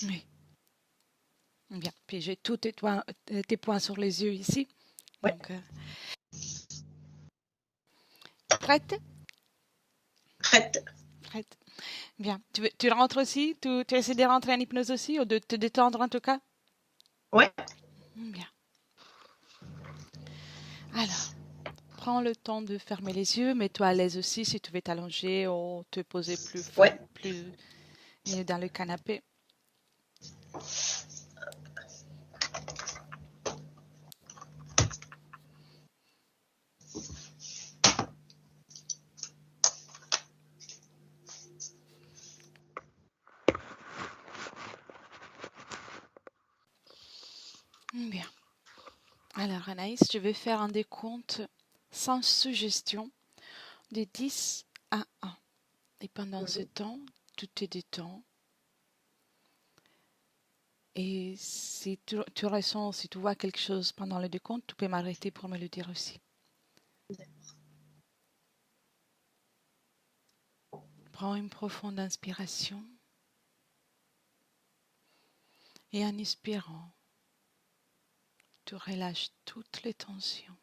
Oui, bien. Puis j'ai tous tes points sur les yeux ici. Ouais, Donc, prête? prête. Prête. Bien. Tu rentres aussi? Tu essaies de rentrer en hypnose aussi ou de te détendre en tout cas? Ouais, Bien. Alors, prends le temps de fermer les yeux. Mets-toi à l'aise aussi si tu veux t'allonger ou te poser ouais. plus mieux dans le canapé. Bien. Alors, Anaïs, je vais faire un décompte sans suggestion de 10 à 1. Et pendant ce Mhm. temps, tu te détends. Et si tu ressens, si tu vois quelque chose pendant le décompte, tu peux m'arrêter pour me le dire aussi. Prends une profonde inspiration et en expirant, tu relâches toutes les tensions,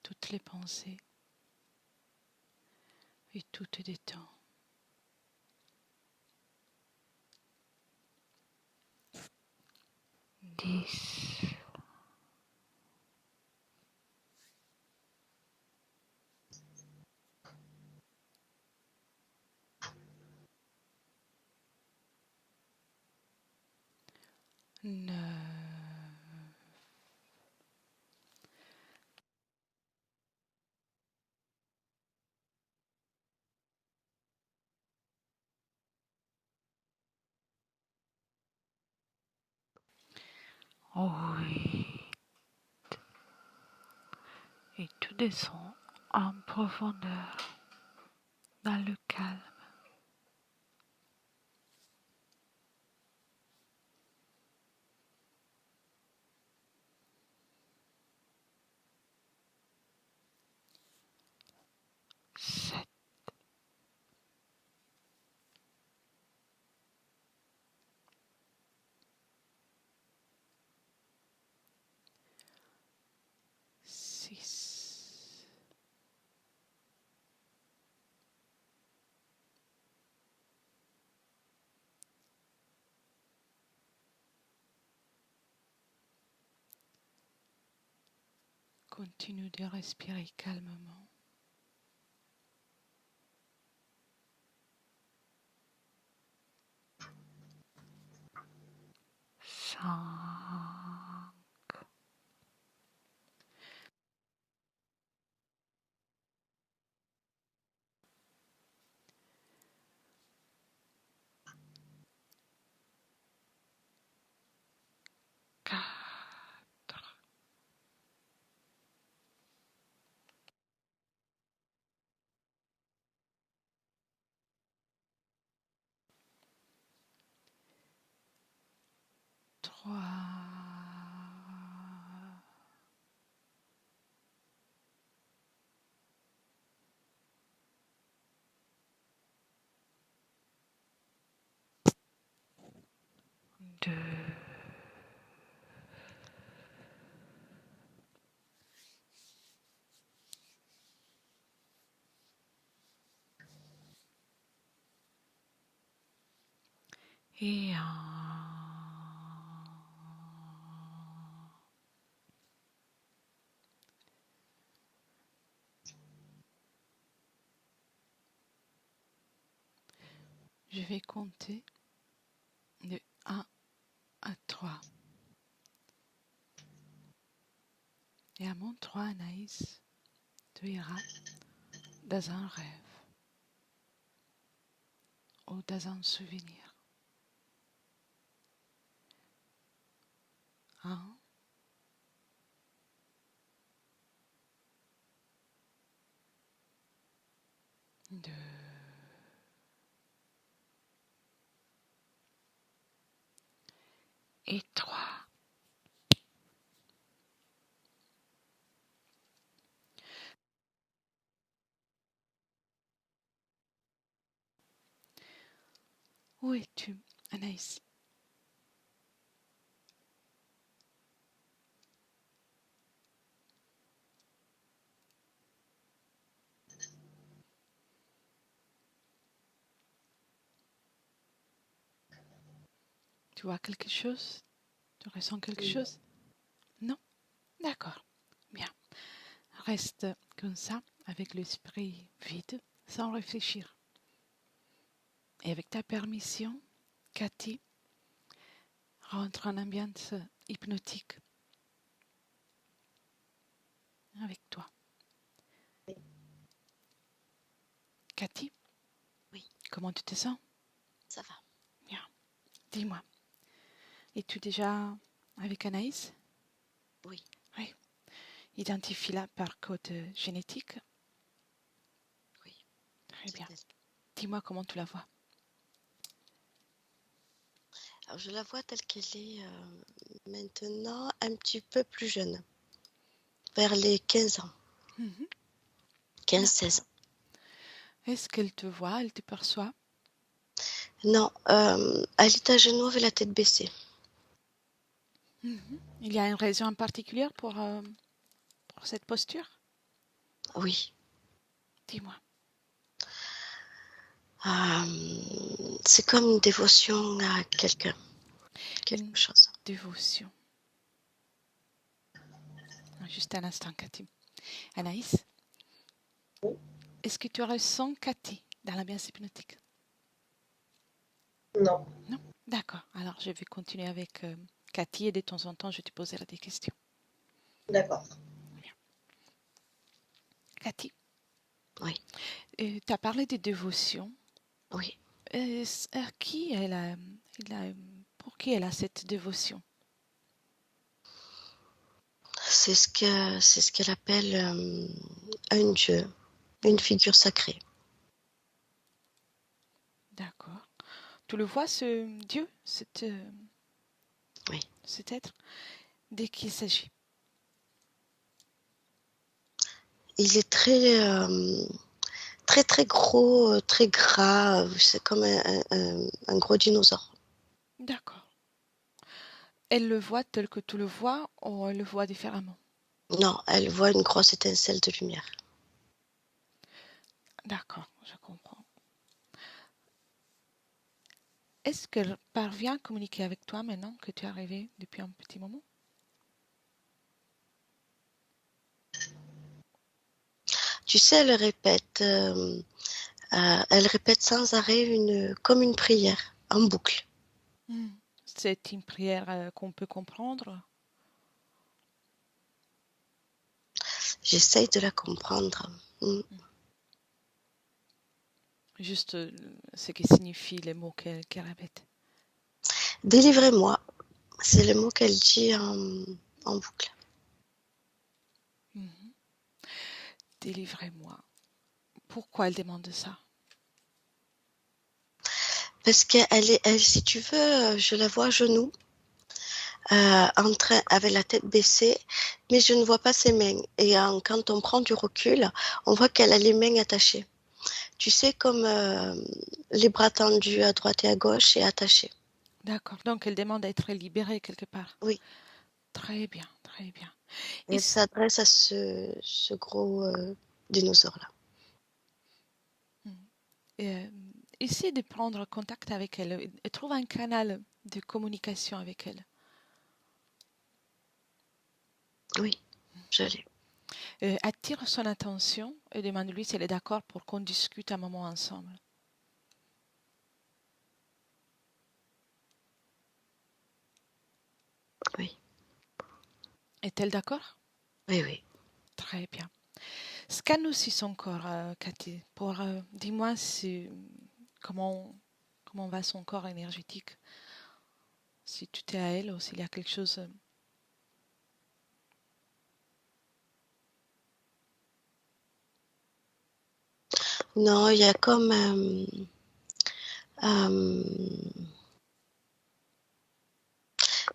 toutes les pensées et tout te détend. 10, 9. Oh oui. Et tu descends en profondeur dans le calme. 7. Six, continue de respirer calmement. 5, quatre, 3, 2, et 1. Je vais compter de 1 à 3. Et à mon 3, Anaïs, tu iras dans un rêve ou dans un souvenir. 1, 2 et 3. Où es-tu, Anaïs. Tu vois quelque chose? Tu ressens quelque chose? Non? D'accord. Bien. Reste comme ça, avec l'esprit vide, sans réfléchir. Et avec ta permission, Cathy, rentre en ambiance hypnotique avec toi. Cathy? Oui. Comment tu te sens? Ça va. Bien. Dis-moi, es-tu déjà avec Anaïs? Oui. Oui. Identifie-la par code génétique. Oui. Très bien. Elle. Dis-moi comment tu la vois. Alors, je la vois telle qu'elle est maintenant un petit peu plus jeune, vers les 15 ans, 15-16 ans. Est-ce qu'elle te voit, elle te perçoit? Non, elle est à genoux avec la tête baissée. Il y a une raison en particulier pour cette posture? Oui. Dis-moi. C'est comme une dévotion à quelqu'un, quelque chose. Dévotion. Juste un instant, Cathy. Anaïs, est-ce que tu ressens Cathy dans l'ambiance hypnotique? Non. Non? D'accord. Alors, je vais continuer avec Cathy et de temps en temps, je te poserai des questions. D'accord. Cathy? Oui. Tu as parlé de dévotion. Oui. Pour qui elle a cette dévotion? C'est ce qu'elle appelle un dieu, une figure sacrée. D'accord. Tu le vois, ce Dieu, Oui. cet être, de qui il s'agit? Il est très très gros, très gras. C'est comme un gros dinosaure. D'accord. Elle le voit tel que tu le vois ou elle le voit différemment? Non, elle voit une grosse étincelle de lumière. D'accord, je comprends. Est-ce qu'elle parvient à communiquer avec toi maintenant que tu es arrivé depuis un petit moment? Tu sais, elle répète sans arrêt comme une prière, en boucle. C'est une prière qu'on peut comprendre? J'essaye de la comprendre. Juste ce qui signifie les mots qu'elle répète. Délivrez-moi, c'est le mot qu'elle dit en boucle. Délivrez-moi. Pourquoi elle demande ça? Parce si tu veux, je la vois à genoux, avec la tête baissée, mais je ne vois pas ses mains. Et quand on prend du recul, on voit qu'elle a les mains attachées. Tu sais, comme les bras tendus à droite et à gauche et attachés. D'accord, donc elle demande à être libérée quelque part. Oui. Très bien, très bien. Elle s'adresse à ce gros dinosaure-là. Essaie de prendre contact avec elle et trouve un canal de communication avec elle. Oui, je l'ai. Attire son attention et demande-lui si elle est d'accord pour qu'on discute un moment ensemble. Oui. Est-elle d'accord? Oui, oui. Très bien. Scanne aussi son corps, Cathy, pour dis-moi comment va son corps énergétique. Si tu t'es à elle ou s'il y a quelque chose. Non, il y a comme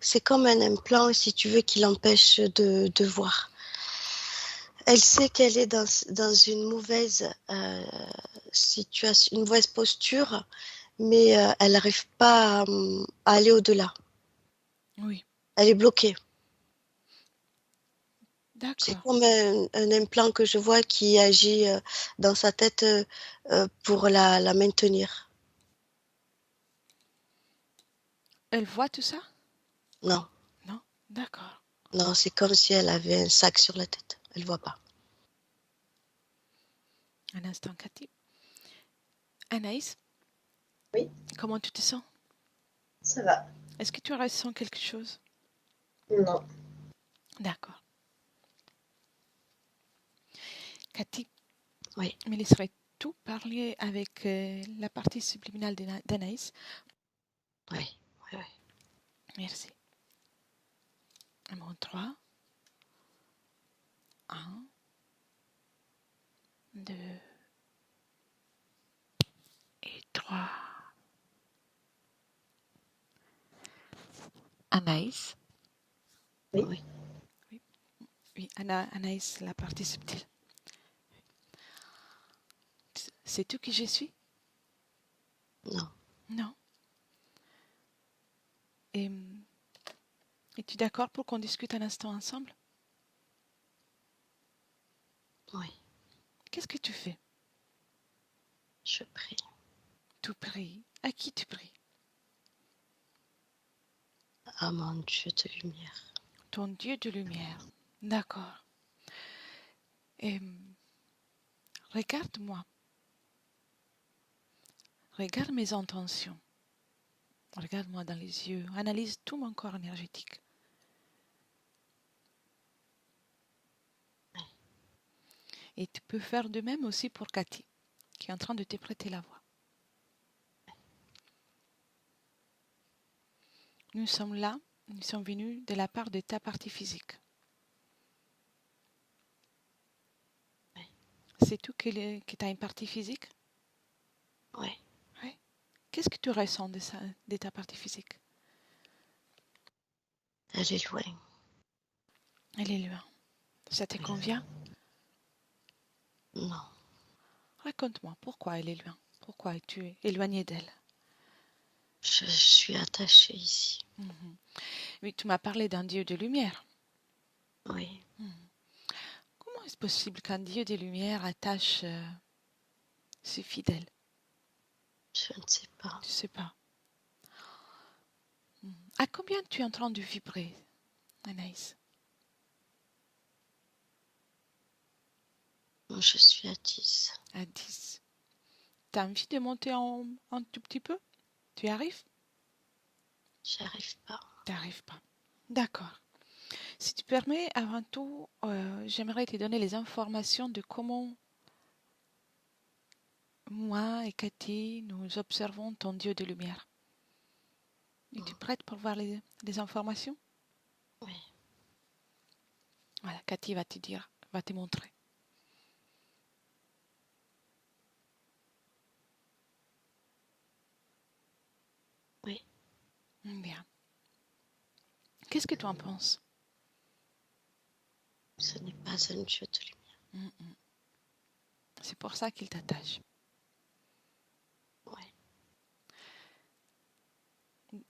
c'est comme un implant, si tu veux, qui l'empêche de voir. Elle sait qu'elle est dans une mauvaise situation, une mauvaise posture, mais elle n'arrive pas à aller au-delà. Oui, Elle est bloquée. C'est d'accord. comme un implant que je vois qui agit dans sa tête pour la maintenir. Elle voit tout ça? Non, Non? D'accord. non, c'est comme si elle avait un sac sur la tête. Elle voit pas. Un instant, Cathy. Anaïs, Oui, comment tu te sens? ça va. Est-ce que tu ressens quelque chose? Non. D'accord. Cathy, Oui, me laisserais-tu parler avec la partie subliminale d'Anaïs? oui, oui, oui. Merci. Un mot 3. 1, 2 et 3. Anaïs? Oui. Oui. Oui, oui, Anaïs, la partie subtile. Sais-tu qui je suis? Non, Non. Et es-tu d'accord pour qu'on discute un instant ensemble? oui. Qu'est-ce que tu fais? Je prie. Tu pries. À qui tu pries? Ah mon Dieu de lumière. Ton Dieu de lumière. D'accord. Et regarde-moi. Regarde mes intentions. Regarde-moi dans les yeux. Analyse tout mon corps énergétique. Et tu peux faire de même aussi pour Cathy, qui est en train de te prêter la voix. Nous sommes là, nous sommes venus de la part de ta partie physique. C'est tout que tu as une partie physique? Oui, Oui. Qu'est-ce que tu ressens de ta partie physique? elle est loin. Elle est loin. Ça te convient? Non, Raconte-moi, pourquoi elle est loin? Pourquoi es-tu éloigné d'elle? je suis attachée ici. Mhm. Oui, tu m'as parlé d'un Dieu de lumière. Oui, Mhm. Comment est-ce possible qu'un Dieu de lumière attache ses fidèles? je ne sais pas. Tu sais pas. Mhm. À combien tu es en train de vibrer, Anaïs? Je suis à 10. À 10. Tu as envie de monter un tout petit peu? Tu y arrives? J'y arrive pas. Tu n'y arrives pas. D'accord. Si tu permets, avant tout, j'aimerais te donner les informations de comment moi et Cathy, nous observons ton Dieu de lumière. Es-tu prête pour voir les informations? Oui, Voilà, Cathy va te dire, va te montrer. oui. Bien. Qu'est-ce que tu en penses? Ce n'est pas un Dieu de lumière. Mm. C'est pour ça qu'il t'attache. Oui.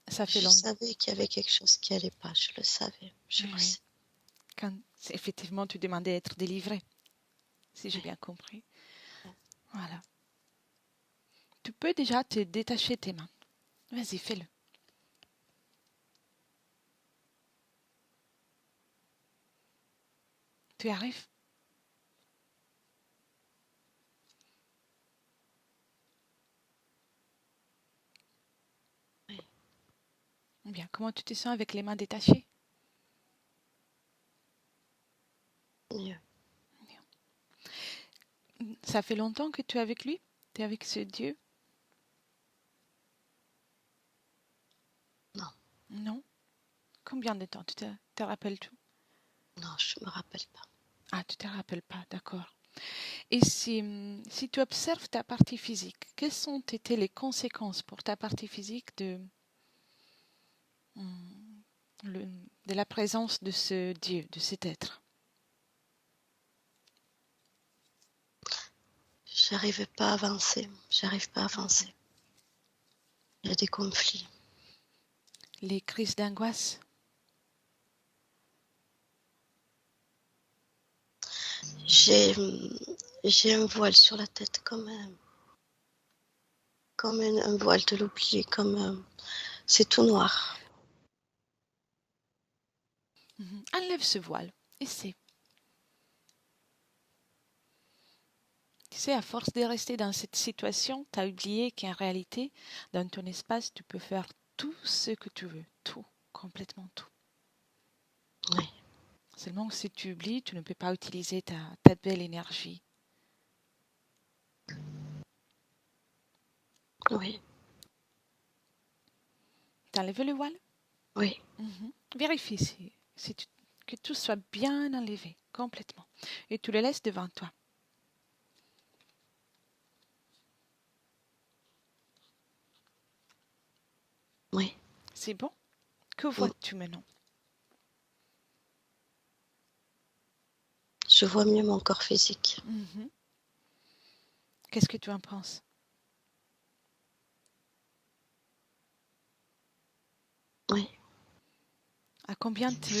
Ça fait Je longtemps. savais qu'il y avait quelque chose qui allait pas. Je le savais. Je le Oui. sais. Quand effectivement tu demandais d'être délivré, si j'ai Oui. bien compris. Voilà. Tu peux déjà te détacher tes mains. Vas-y, fais-le. Tu y arrives? Oui. Bien. Comment tu te sens avec les mains détachées? Mieux. Ça fait longtemps que tu es avec lui? Tu es avec ce Dieu? Non, Non? Combien de temps? Tu te rappelles tout? non, je me rappelle pas. Ah, tu te rappelles pas, d'accord. Et si tu observes ta partie physique, quelles ont été les conséquences pour ta partie physique hum, de la présence de ce Dieu, de cet être? J'arrivais pas à avancer. J'arrive pas à avancer. Il y a des conflits. Les crises d'angoisse? J'ai un voile sur la tête, comme un voile de l'oubli, c'est tout noir. Enlève ce voile. Essaie. Tu sais, à force de rester dans cette situation, tu as oublié qu'en réalité, dans ton espace, tu peux faire tout ce que tu veux. Tout. Complètement tout. Oui. Seulement que si tu oublies, tu ne peux pas utiliser ta belle énergie. Oui. T'enlèves le voile? Oui. Vérifie que tout soit bien enlevé, complètement. Et tu le laisses devant toi. Oui. C'est bon? Que vois-tu maintenant? Je vois mieux mon corps physique. Qu'est-ce que tu en penses? Oui. À combien tu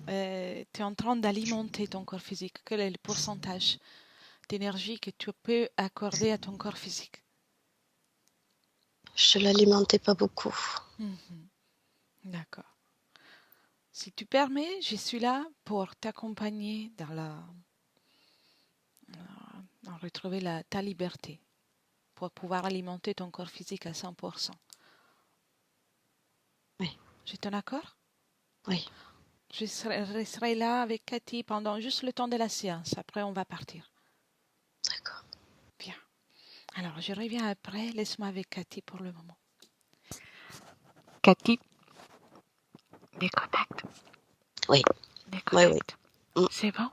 es en train d'alimenter ton corps physique? Quel est le pourcentage d'énergie que tu peux accorder à ton corps physique? Je l'alimentais pas beaucoup. D'accord. Si tu permets, je suis là pour t'accompagner dans retrouver ta liberté, pour pouvoir alimenter ton corps physique à 100%. Oui. Je t'en accorde? Oui. Je resterai là avec Cathy pendant juste le temps de la séance. Après, on va partir. D'accord. Bien. Alors, je reviens après. Laisse-moi avec Cathy pour le moment. Cathy, déconnecte. Oui. Déconnecte. Oui. C'est bon?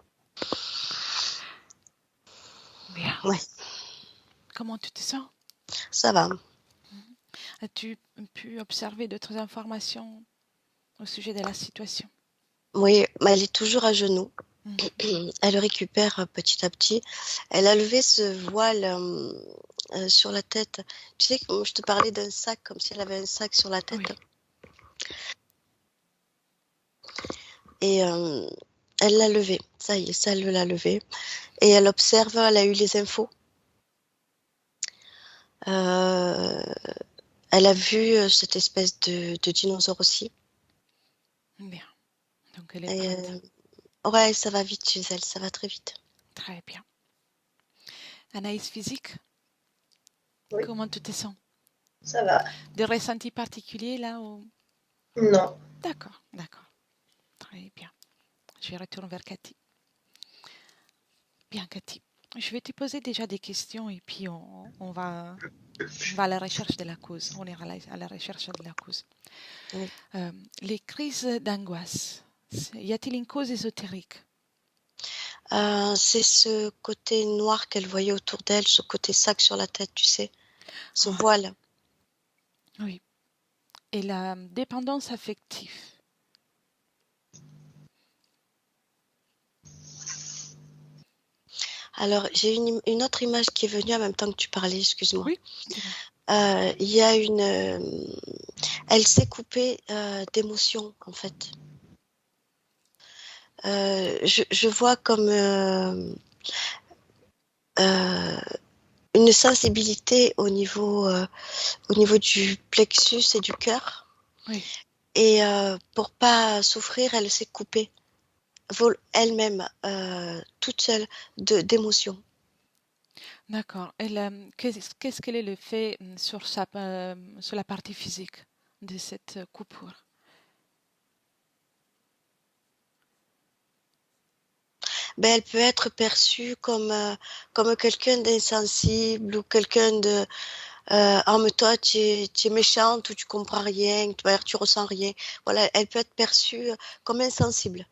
Bien. Oui. Comment tu te sens? Ça va. As-tu pu observer d'autres informations au sujet de la situation? Oui, mais elle est toujours à genoux. Elle le récupère petit à petit. Elle a levé ce voile sur la tête. Tu sais, comme je te parlais d'un sac, comme si elle avait un sac sur la tête. Oui. Et elle l'a levé. Ça y est, ça, elle l'a levé. Et elle observe, elle a eu les infos. Elle a vu cette espèce de dinosaure aussi. Bien. Donc, elle est Et, prête. ouais, ça va vite chez elle, ça va très vite. Très bien. Anaïs physique, Oui, comment tu te sens? ça va. Des ressentis particuliers là ou... Non. D'accord, d'accord. Très bien. Je retourne vers Cathy. Bien, Cathy. Je vais te poser déjà des questions et puis on va à la recherche de la cause. On ira à la recherche de la cause. Oui. Les crises d'angoisse, y a-t-il une cause ésotérique? C'est ce côté noir qu'elle voyait autour d'elle, ce côté sac sur la tête, tu sais, ce voile. Oui. Et la dépendance affective? Alors, j'ai une autre image qui est venue en même temps que tu parlais, excuse-moi. Oui, dis-moi. Il y a elle s'est coupée d'émotions, en fait. Je vois comme une sensibilité au niveau du plexus et du cœur. Oui. Et pour pas souffrir, elle s'est coupée elle-même, toute seule, d'émotions. D'accord. Et qu'est-ce qu'elle est le fait sur sur la partie physique de cette coupure? Ben, elle peut être perçue comme quelqu'un d'insensible ou quelqu'un de ah mais toi tu es méchante ou tu comprends rien, tu ressens rien. Voilà, elle peut être perçue comme insensible.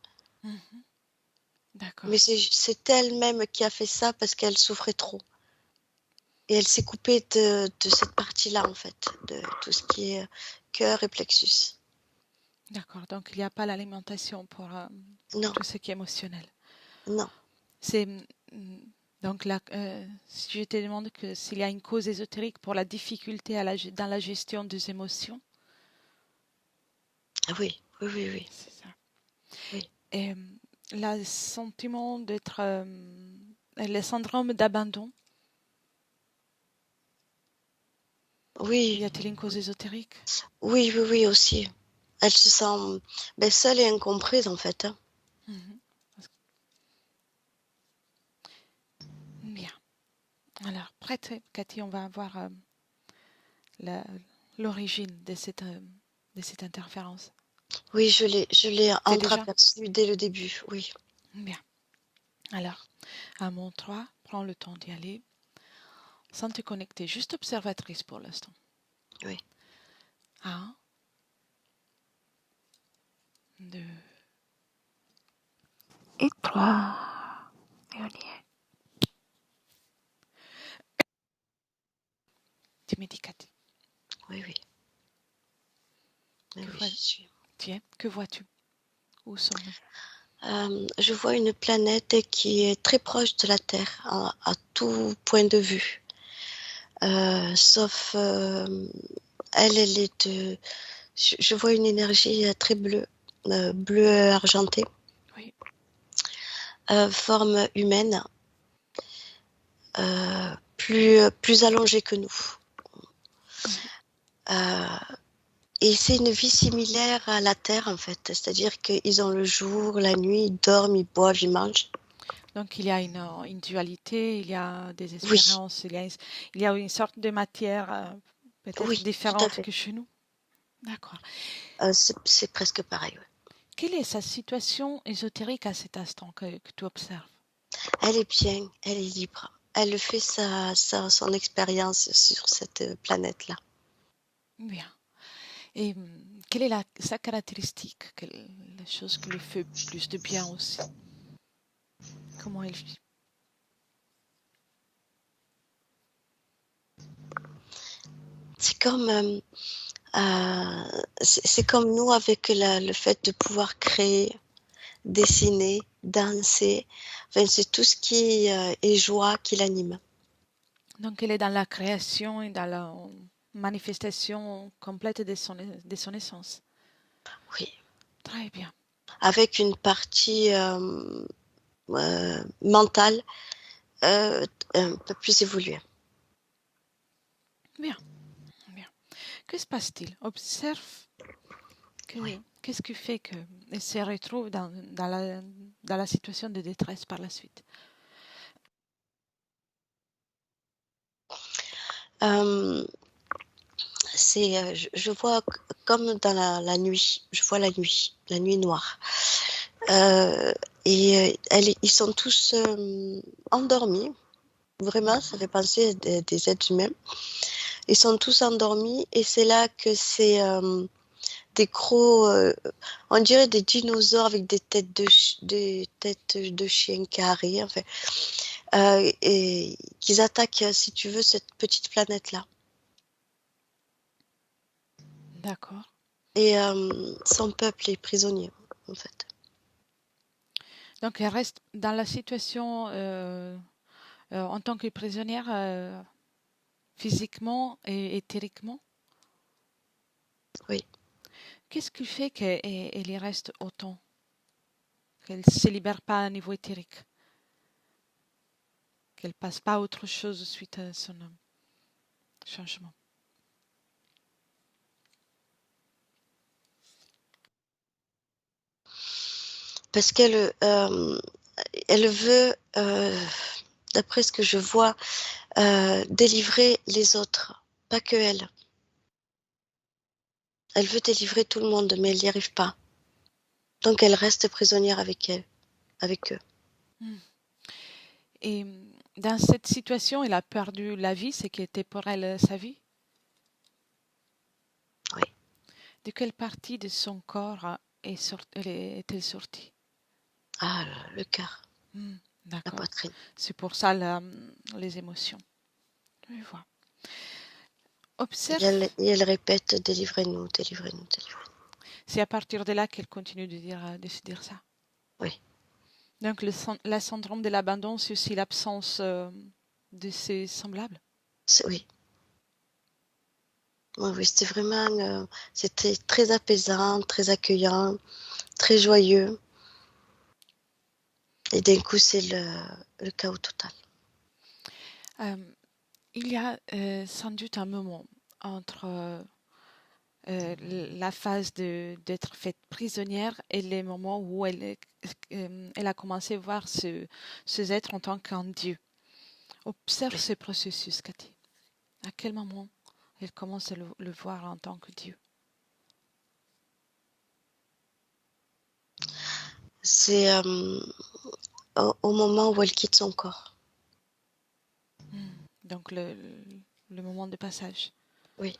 D'accord. Mais c'est elle-même qui a fait ça parce qu'elle souffrait trop. Et elle s'est coupée de cette partie-là, en fait, de tout ce qui est cœur et plexus. D'accord. Donc, il n'y a pas l'alimentation pour Non, tout ce qui est émotionnel. non. C'est Donc, si je te demande s'il y a une cause ésotérique pour la difficulté dans la gestion des émotions, Ah oui, oui, oui, oui, c'est ça. oui. Et le sentiment d'être, le syndrome d'abandon, y Oui, a-t-il une cause ésotérique? oui, oui, oui, aussi. Elle se sent seule et incomprise, en fait. Hein. Mhm. Bien. Alors, prête, Cathy, on va voir la- l'origine de cette interférence. Oui, je l'ai T'es déjà? entreaperçue dès le début, oui. Bien. Alors, à mon 3, prends le temps d'y aller, sans te connecter, juste observatrice pour l'instant. Oui. 1, 2 et 3. Et on y est. Tu me dis, Cathy, Oui, oui. Oui, que oui, j'y suis. tiens, que vois-tu? Où sommes-nous? Je vois une planète qui est très proche de la Terre à tout point de vue. Sauf elle est de. Je vois une énergie très bleue, bleu argenté, Oui. forme humaine, plus allongée que nous. Et c'est une vie similaire à la Terre en fait, c'est-à-dire qu'ils ont le jour, la nuit, ils dorment, ils boivent, ils mangent. Donc il y a une dualité, il y a des Oui, espérances, il y a une sorte de matière peut-être oui, tout à différente fait. que chez nous. D'accord. C'est presque pareil. Ouais. Quelle est sa situation ésotérique à cet instant que tu observes? Elle est bien, elle est libre. Elle fait son expérience sur cette planète-là. Bien. Et quelle est sa caractéristique? La chose qui lui fait plus de bien aussi? Comment elle vit? C'est comme, c'est comme nous avec le fait de pouvoir créer, dessiner, danser. Enfin, c'est tout ce qui est joie qui l'anime. Donc elle est dans la création et dans la manifestation complète de son essence. Oui, Très bien. avec une partie mentale un peu plus évoluée. Bien. Bien. Que se passe-t-il? Observe Oui. qu'est-ce qui fait qu'elle se retrouve dans la situation de détresse par la suite. Euh, je vois comme dans la nuit, je vois la nuit noire. Euh, ils sont tous endormis. Vraiment, ça fait penser à des êtres humains. Ils sont tous endormis et c'est là que c'est des gros, on dirait des dinosaures avec des têtes de chiens carrés, enfin, et qu'ils attaquent, si tu veux, cette petite planète-là. D'accord. Et son peuple est prisonnier, en fait. Donc elle reste dans la situation en tant que prisonnière physiquement et éthériquement. Oui. Qu'est-ce qui fait qu'elle y reste autant? Qu'elle ne se libère pas à niveau éthérique? Qu'elle passe pas à autre chose suite à son changement? Parce qu'elle veut, d'après ce que je vois, délivrer les autres, pas que elle. Elle veut délivrer tout le monde, mais elle n'y arrive pas. Donc elle reste prisonnière avec eux. Hmm. Et dans cette situation, elle a perdu la vie, ce qui était pour elle sa vie. Oui. De quelle partie de son corps est-elle sortie? Ah, le cœur, la D'accord. poitrine. C'est pour ça les émotions. Je vois. Observe. Et elle répète, délivrez-nous, délivrez-nous, délivrez-nous. C'est à partir de là qu'elle continue de se dire ça. Oui. Donc, la syndrome de l'abandon, c'est aussi l'absence de ses semblables. Oui, oui, oui, c'était vraiment, c'était très apaisant, très accueillant, très joyeux. Et d'un coup, c'est le chaos total. Euh, il y a sans doute un moment entre la phase d'être faite prisonnière et les moments où elle a commencé à voir ces êtres en tant qu'un dieu. Observe Oui. ce processus, Cathy. À quel moment elle commence à le voir en tant que dieu? C'est au moment où elle quitte son corps. Donc le moment de passage. Oui.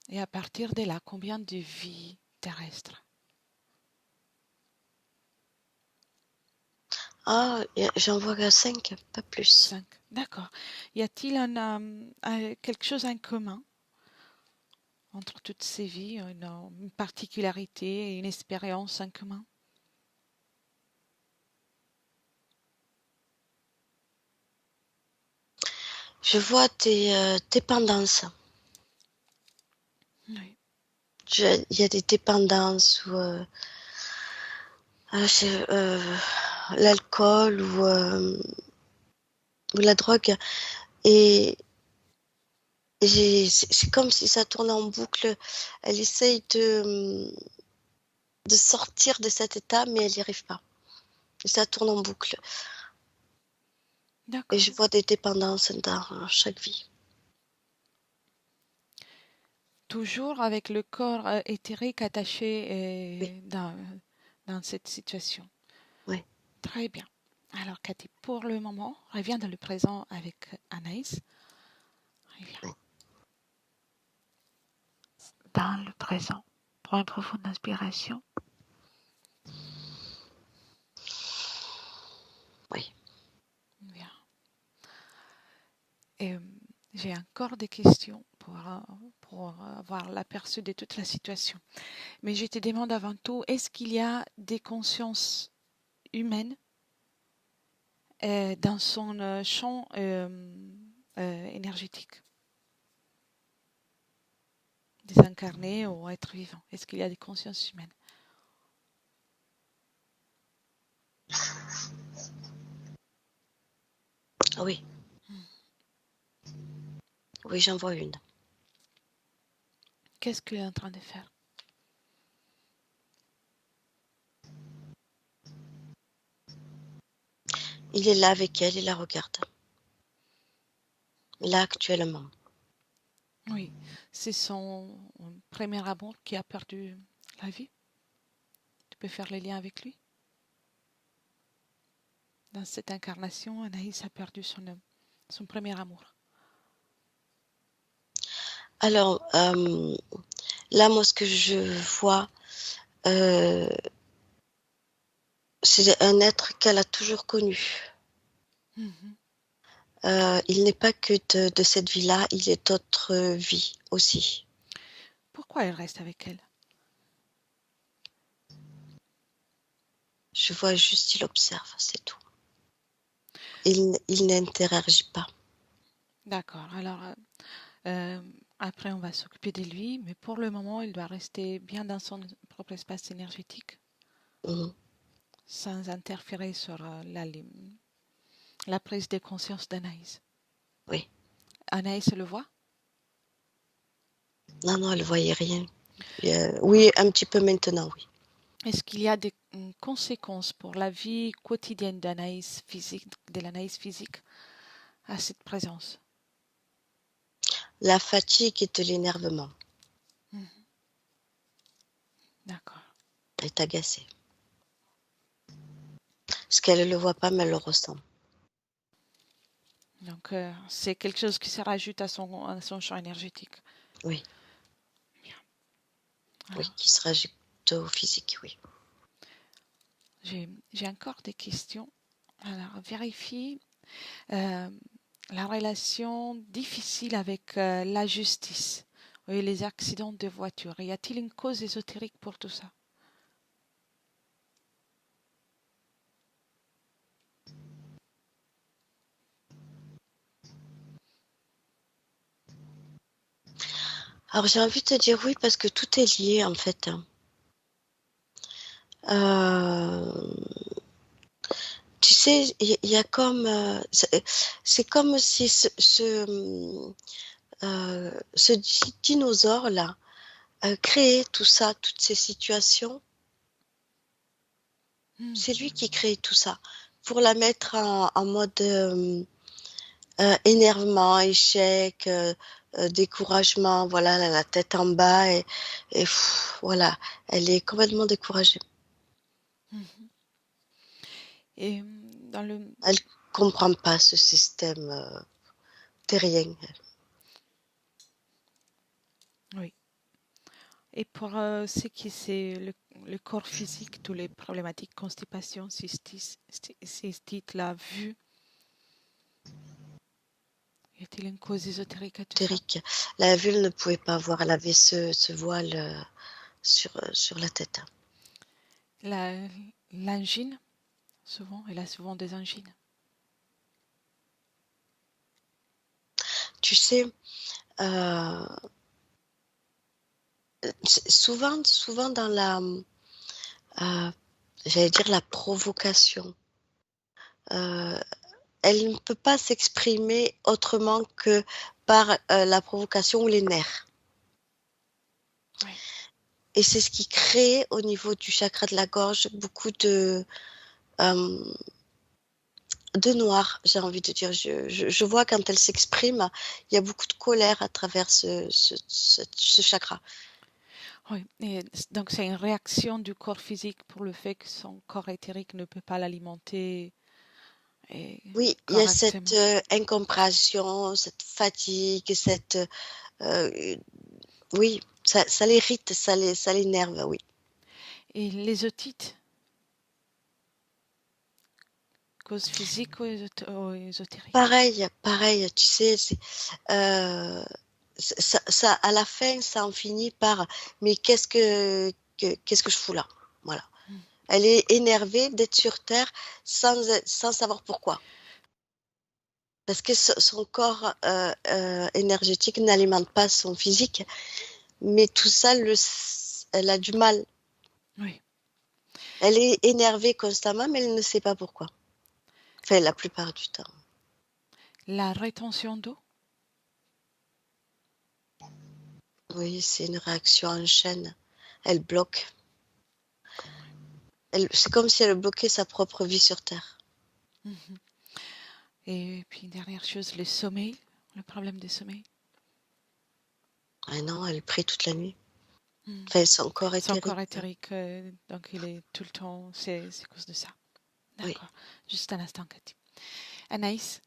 Et à partir de là, combien de vies terrestres? Ah, j'en vois que 5, pas plus. 5. D'accord. Y a-t-il quelque chose en commun entre toutes ces vies, une particularité et une expérience en commun? Je vois tes dépendances. Oui. Il y a des dépendances ou l'alcool ou la drogue. Et c'est comme si ça tourne en boucle. Elle essaye de sortir de cet état, mais elle n'y arrive pas. Et ça tourne en boucle. Et je D'accord. vois des dépendances dans chaque vie. Toujours avec le corps éthérique attaché Oui, dans cette situation. oui, Très bien. Alors, Cathy, pour le moment, reviens dans le présent avec Anaïs. Reviens oui. dans le présent. Prends une profonde inspiration. Oui. Bien. Et j'ai encore des questions pour avoir l'aperçu de toute la situation. Mais je te demande avant tout, est-ce qu'il y a des consciences humaines dans son champ énergétique, des incarnés ou êtres vivants? Est-ce qu'il y a des consciences humaines? Oui, oui, j'en vois une. Qu'est-ce qu'il est en train de faire? Il est là avec elle, il la regarde. Là, actuellement. Oui, c'est son premier amour qui a perdu la vie. Tu peux faire les liens avec lui. Dans cette incarnation, Anaïs a perdu son premier amour. Alors, là, moi, ce que je vois, euh, c'est un être qu'elle a toujours connu. Mhm. Il n'est pas que de cette vie-là, il est d'autres vies aussi. Pourquoi elle reste avec elle? Je vois juste, il observe, c'est tout. Il n'interagit pas. D'accord, alors euh, après on va s'occuper de lui, mais pour le moment il doit rester bien dans son propre espace énergétique, Mhm. sans interférer sur la prise de conscience d'Anaïs. Oui. Anaïs le voit? Non, non, elle ne voyait rien. Oui, un petit peu maintenant, oui. Est-ce qu'il y a des conséquences pour la vie quotidienne d'Anaïs physique, de l'Anaïs physique à cette présence? La fatigue et de l'énervement. Mhm. D'accord. Elle est agacée. Parce qu'elle ne le voit pas, mais elle le ressent. Donc c'est quelque chose qui se rajoute à son champ énergétique. Oui, Bien. oui, Alors, qui se rajoute au physique, oui. j'ai encore des questions. Alors, vérifie euh, la relation difficile avec la justice et les accidents de voiture. Y a-t-il une cause ésotérique pour tout ça? Alors j'ai envie de te dire oui parce que tout est lié en fait. Euh, Tu sais, il y a comme, c'est comme si ce dinosaure-là créait tout ça, toutes ces situations. Hmm. C'est lui qui crée tout ça pour la mettre en mode énervement, échec, découragement. Voilà, elle a la tête en bas et voilà, elle est complètement découragée. Mhm. Et dans le... Elle comprend pas ce système terrien. Oui. Et pour ce qui c'est le corps physique, toutes les problématiques, constipation, cystite, la vue, y a-t-il une cause ésotérique à tout ça? Térique. La vulve ne pouvait pas voir, elle avait ce voile sur la tête. La, l'angine, souvent, elle a souvent des angines. Tu sais, euh, souvent dans euh, j'allais dire la provocation, euh, elle ne peut pas s'exprimer autrement que par la provocation ou les nerfs. Oui. Et c'est ce qui crée au niveau du chakra de la gorge beaucoup euh, de noir, j'ai envie de dire. Je vois quand elle s'exprime, il y a beaucoup de colère à travers ce chakra. Oui. Et donc c'est une réaction du corps physique pour le fait que son corps éthérique ne peut pas l'alimenter Oui, il y a cette correctement. incompréhension, cette fatigue, euh, oui, ça l'irrite, ça l'énerve, oui. Et les otites, cause physique ou ésotérique? Pareil, tu sais, euh, à la fin, ça en finit par, mais qu'est-ce que je fous là? Voilà. Hmm. Elle est énervée d'être sur Terre sans savoir pourquoi. Parce que son corps énergétique n'alimente pas son physique, mais tout ça, elle a du mal. Oui. Elle est énervée constamment, mais elle ne sait pas pourquoi. Enfin, la plupart du temps. La rétention d'eau? Oui, c'est une réaction en chaîne. Elle bloque. C'est comme si elle bloquait sa propre vie sur Terre. Mhm. Et puis, dernière chose, le sommeil, le problème du sommeil. Ah non, elle prie toute la nuit. Hmm. Enfin, son corps Son éthérique. corps éthérique, donc il est tout le temps, c'est à cause de ça. Oui, D'accord. Juste un instant, Cathy. Anaïs,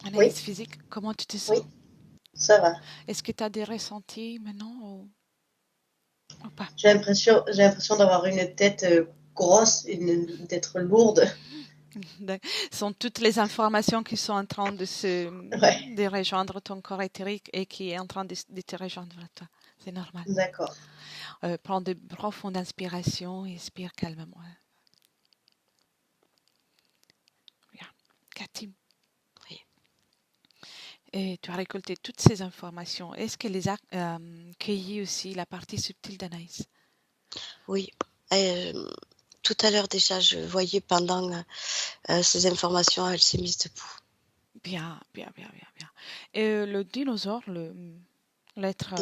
Oui, Anaïs physique, comment tu te oui, sens? ça va. Est-ce que tu as des ressentis maintenant ou pas? J'ai l'impression d'avoir une tête grosse, d'être lourde. Ce sont toutes les informations qui sont en train Ouais, de rejoindre ton corps éthérique et qui est en train de te rejoindre toi. C'est normal. d'accord. Prends de profondes inspirations et expire calmement. Bien. Cathy, oui, et tu as récolté toutes ces informations. Est-ce que les a cueillies aussi la partie subtile d'Anaïs? oui. Tout à l'heure déjà, je voyais pendant ces informations, elle s'est mise debout. Bien, bien, bien, bien, bien. Et le dinosaure, l'être,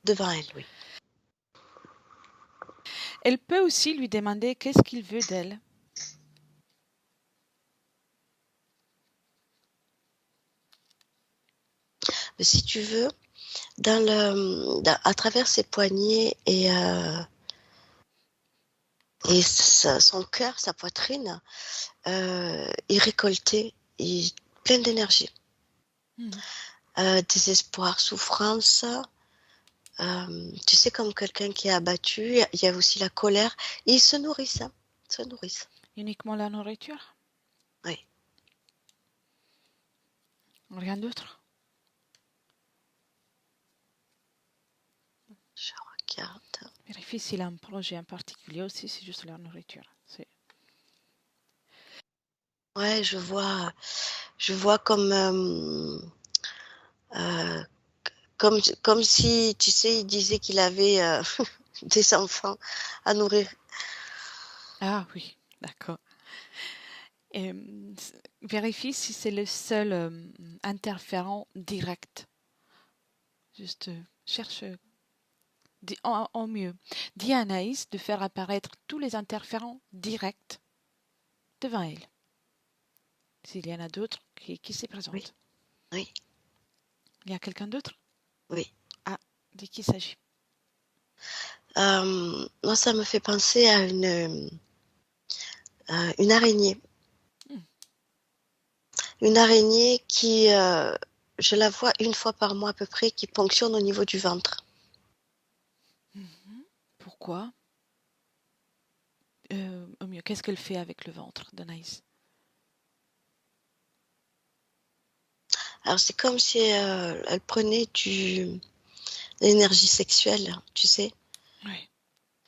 Devant elle, oui. elle peut aussi lui demander qu'est-ce qu'il veut d'elle. Mais si tu veux, à travers ses poignets et son cœur, sa poitrine, il récoltait plein d'énergie. Mhm. Désespoir, souffrance, tu sais, comme quelqu'un qui est abattu, il y a aussi la colère. Et ils se nourrissent, hein, ils se nourrissent. Uniquement la nourriture, Oui, rien d'autre. je regarde. Vérifie s'il a un projet en particulier aussi, c'est juste la nourriture. Ouais, je vois comme euh, comme si, tu sais, il disait qu'il avait des enfants à nourrir. Ah oui, d'accord. Vérifie si c'est le seul interférent direct. Juste cherche en mieux. Dis à Anaïs de faire apparaître tous les interférents directs devant elle. S'il y en a d'autres, qui s'y Oui, présentent. oui, Il y a quelqu'un d'autre? oui. Ah, de qui il s'agit? Moi, ça me fait penser à une araignée. Hmm. Une araignée qui, je la vois une fois par mois à peu près, qui fonctionne au niveau du ventre. Mhm. Pourquoi? Au mieux, qu'est-ce qu'elle fait avec le ventre d'Anaïs? Alors, c'est comme si elle prenait de l'énergie sexuelle, tu sais. Oui.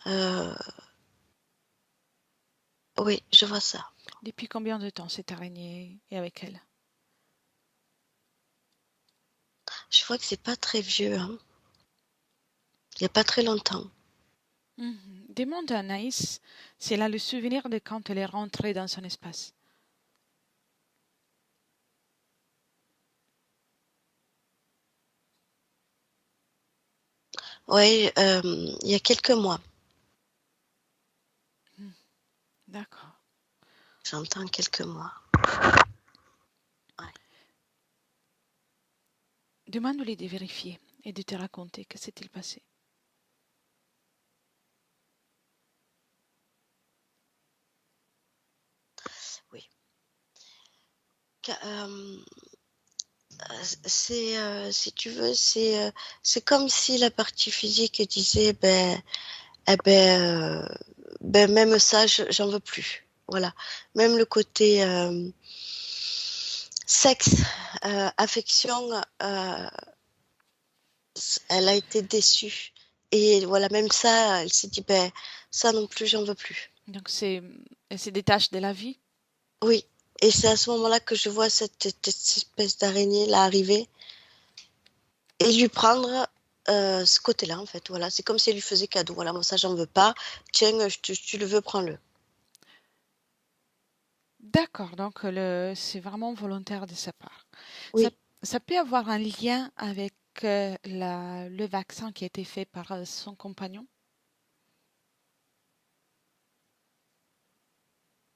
Euh, oui, je vois ça. Depuis combien de temps cette araignée est avec elle? Je vois que c'est pas très vieux, hein. Il n'y a pas très longtemps. Mhm. Demande à Anaïs si elle a le souvenir de quand elle est rentrée dans son espace. Oui, il y a quelques mois. D'accord. J'entends quelques mois. Ouais. Demande-lui de vérifier et de te raconter que s'est-il passé. Oui. C'est, si tu veux, c'est comme si la partie physique disait, eh ben, même ça, j'en veux plus. Voilà. Même le côté sexe, affection, elle a été déçue. Et voilà, même ça, elle s'est dit, ben, ça non plus, j'en veux plus. Donc elle se détache de la vie. Oui. Et c'est à ce moment-là que je vois cette espèce d'araignée là arriver et lui prendre ce côté-là, en fait. Voilà, c'est comme si elle lui faisait cadeau. Voilà, moi, ça, j'en veux pas. Tiens, tu le veux, prends-le. D'accord, donc c'est vraiment volontaire de sa part. Ça, Oui, ça peut avoir un lien avec le vaccin qui a été fait par son compagnon.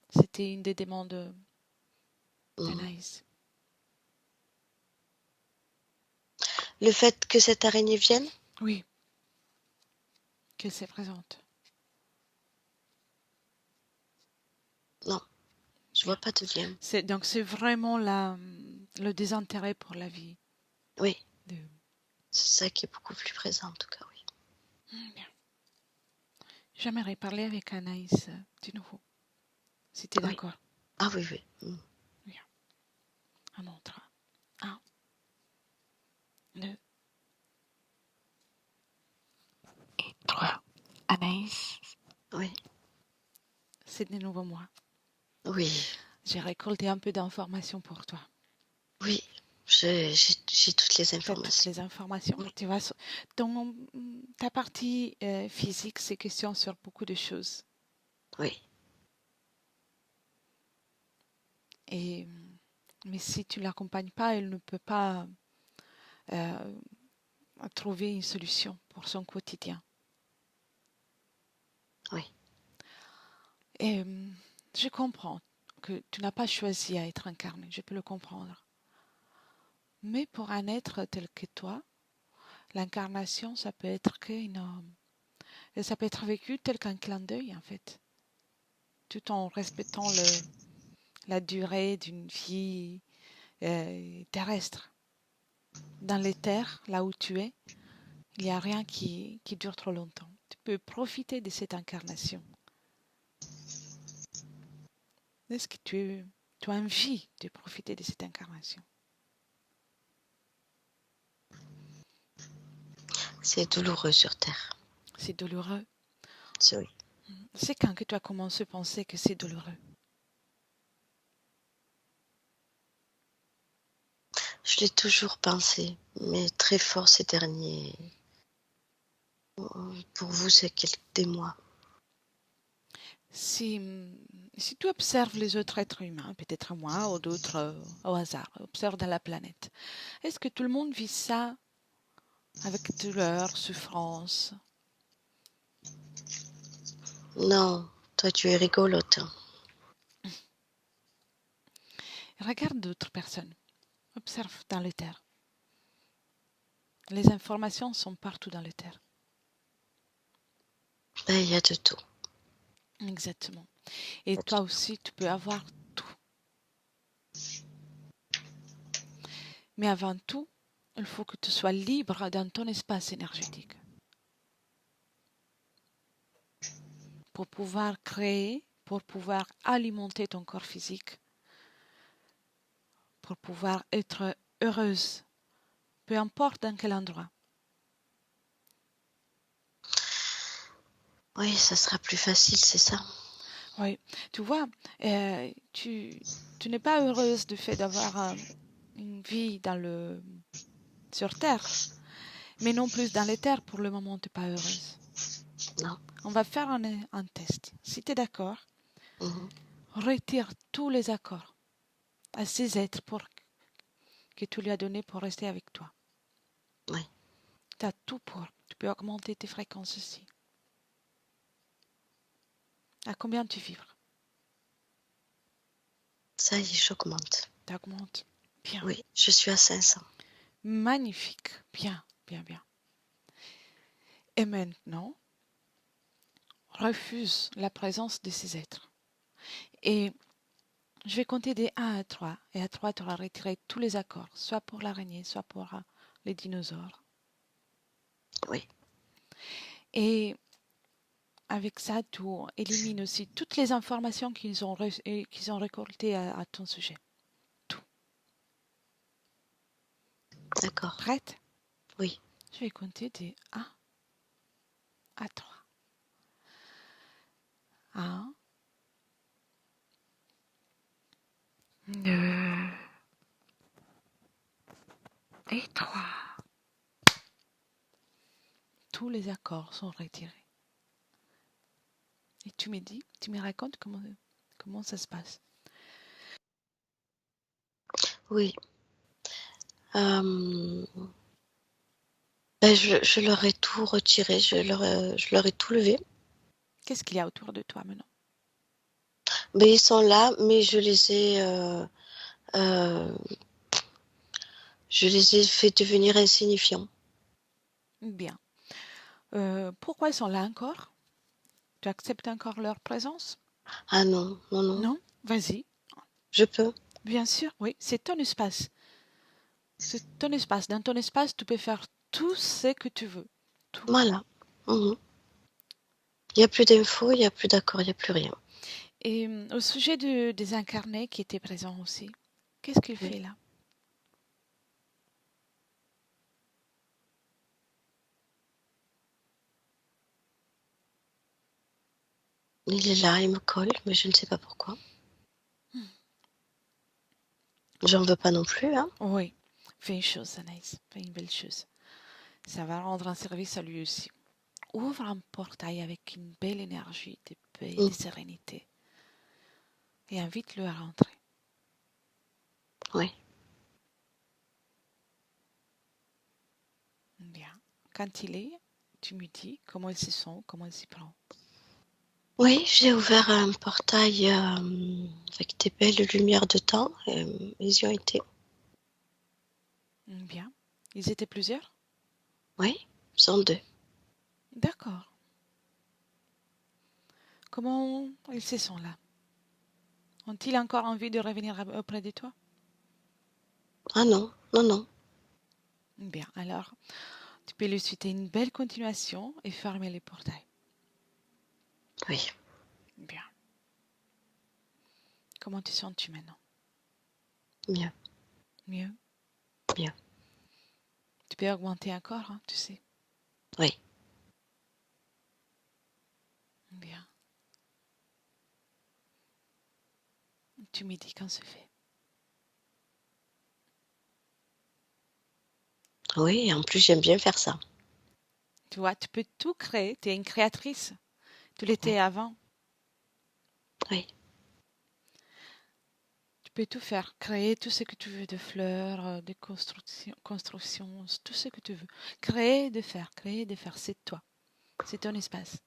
C'était une des demandes mhm. d'Anaïs. Le fait que cette araignée vienne, Oui, qu'elle se présente. non, je vois Bien. pas de lien. Donc c'est vraiment le désintérêt pour la vie. Oui, De... c'est ça qui est beaucoup plus présent, en tout cas, oui. Bien. J'aimerais parler avec Anaïs de nouveau, si tu es Oui. d'accord. Ah oui, oui. Mhm. Bien. On montre. Un, deux et trois. Anaïs, Oui, c'est de nouveau moi. oui, J'ai récolté un peu d'informations pour toi. oui. J'ai toutes les Tu as toutes informations. les informations. Oui, Tu vois, dans ta partie physique, c'est question sur beaucoup de choses. oui, Et, mais si tu ne l'accompagnes pas, elle ne peut pas euh, trouver une solution pour son quotidien. oui. Et je comprends que tu n'as pas choisi à être incarné, je peux le comprendre. Mais pour un être tel que toi, l'incarnation, ça peut être ça peut être vécu tel qu'un clin d'œil en fait, tout en respectant la durée d'une vie terrestre. Dans les terres, là où tu es, il n'y a rien qui dure trop longtemps. Tu peux profiter de cette incarnation. Est-ce que tu as envie de profiter de cette incarnation? C'est douloureux sur Terre. C'est douloureux. Oui. C'est quand que tu as commencé à penser que c'est douloureux? Je l'ai toujours pensé, mais très fort ces derniers. Pour vous, c'est des mois. Si, si tu observes les autres êtres humains, peut-être moi ou d'autres au hasard, observe dans la planète, est-ce que tout le monde vit ça avec douleur, souffrance? Non, toi, tu es rigolote. Regarde d'autres personnes, observe dans le terre. Les informations sont partout dans le terre. Ben, il y a de tout. Exactement. Et toi aussi, tu peux avoir tout. Mais avant tout, il faut que tu sois libre dans ton espace énergétique pour pouvoir créer, pour pouvoir alimenter ton corps physique, pour pouvoir être heureuse, peu importe dans quel endroit. Oui, ça sera plus facile, c'est ça. Oui, tu vois, tu n'es pas heureuse du fait d'avoir une vie sur Terre, mais non plus dans les terres pour le moment, tu n'es pas heureuse. Non. On va faire un test. Si tu es d'accord, Mhm. retire tous les accords à ces êtres que tu lui as donnés pour rester avec toi. Oui. Tu as tout pour. Tu peux augmenter tes fréquences aussi. À combien tu vibres? Ça y est, j'augmente. Tu augmentes. Bien. Oui, je suis à 500. Magnifique. Bien, bien, bien. Et maintenant, refuse la présence de ces êtres. Et je vais compter des 1 à 3. Et à 3, tu auras retiré tous les accords, soit pour l'araignée, soit pour les dinosaures. Oui. Et avec ça, tu élimines aussi toutes les informations qu'ils ont récoltées à ton sujet. Tout. D'accord. Prête? Oui. Je vais compter des 1 à 3. 1, 2 et 3. Tous les accords sont retirés. Et tu me racontes comment ça se passe. Oui. Ben, je leur ai tout retiré, je leur ai tout levé. Qu'est-ce qu'il y a autour de toi maintenant? Ben, ils sont là, mais je les ai fait devenir insignifiants. Bien. Pourquoi ils sont là encore? Tu acceptes encore leur présence? Ah non, non, non. Non? Vas-y. Je peux. Bien sûr, oui, c'est ton espace. C'est ton espace. Dans ton espace, tu peux faire tout ce que tu veux. Tout. Voilà. Mhm. Il n'y a plus d'infos, il n'y a plus d'accord, il n'y a plus rien. Et au sujet des incarnés qui étaient présents aussi, qu'est-ce qu'il Oui. fait là? Il est là, il me colle, mais je ne sais pas pourquoi. J'en veux pas non plus, hein. Oui, fais une chose, Anaïs, fais une belle chose. Ça va rendre un service à lui aussi. Ouvre un portail avec une belle énergie de paix et de sérénité et invite-le à rentrer. Oui. Bien. Quand il est, tu me dis comment il se sent, comment il s'y prend. Oui, j'ai ouvert un portail avec des belles lumières de temps. Et, ils y ont été. Bien. Ils étaient plusieurs? Oui, ils sont deux. D'accord. Comment ils se sont là? Ont-ils encore envie de revenir auprès de toi? Ah non, non, non. Bien, alors, tu peux lui souhaiter une belle continuation et fermer les portails. Oui. Bien. Comment te sens-tu maintenant? Mieux, Mieux? mieux. Tu peux augmenter encore, hein, tu sais. Oui. Bien. Tu me dis quand c'est fait. Oui, en plus, j'aime bien faire ça. Tu vois, tu peux tout créer. Tu es une créatrice. Tu l'étais Oui, avant. oui. Tu peux tout faire. Créer tout ce que tu veux de fleurs, de constructions, tout ce que tu veux. Créer, de faire. C'est toi. C'est ton espace.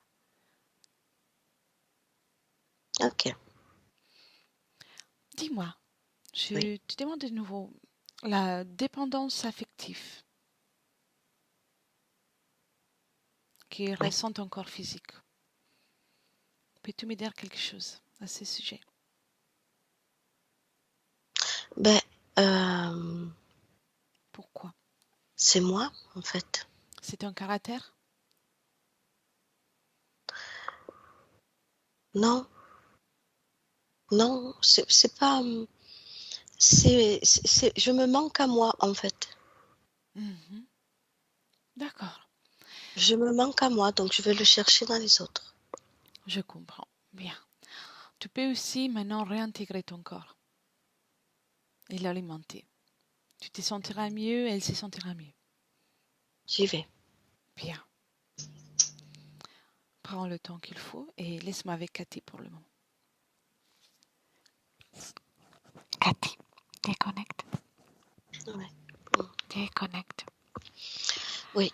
Ok, Dis-moi, oui, je te demande de nouveau, la dépendance affective qui oui. ressent ton corps physique. Peux-tu me dire quelque chose à ce sujet? Ben, euh, Pourquoi? c'est moi, en fait. C'est un caractère? Non, non, c'est pas. Je me manque à moi, en fait. Mhm. D'accord, Je me manque à moi, donc je vais le chercher dans les autres. je comprends. Bien. Tu peux aussi maintenant réintégrer ton corps et l'alimenter. Tu te sentiras mieux, elle se sentira mieux. J'y vais. Bien. Prends le temps qu'il faut et laisse-moi avec Cathy pour le moment. Cathy, déconnecte. Ouais. Déconnecte. Oui,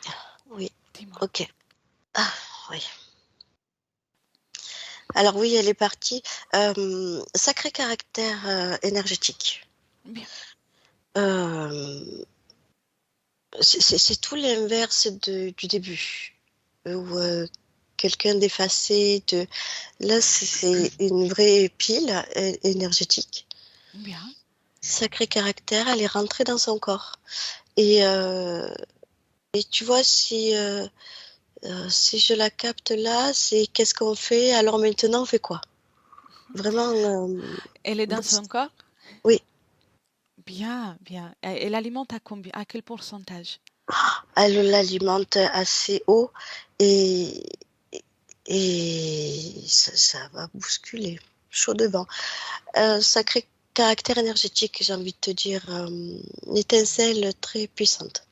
oui, Dis-moi. ok. Ah, oui. Alors oui, elle est partie. Sacré caractère énergétique. Bien. Euh, c'est tout l'inverse du début. Où quelqu'un d'effacé, là c'est une vraie pile énergétique. Bien. Sacré caractère, elle est rentrée dans son corps. Et, euh, et tu vois, si je la capte là, c'est qu'est-ce qu'on fait? Alors maintenant, on fait quoi? Vraiment, Elle est dans boost. son corps? Oui, Bien, bien. Elle alimente à combien? À quel pourcentage? elle l'alimente assez haut et, et ça va bousculer. Chaud devant. Sacré caractère énergétique, j'ai envie de te dire, une étincelle très puissante.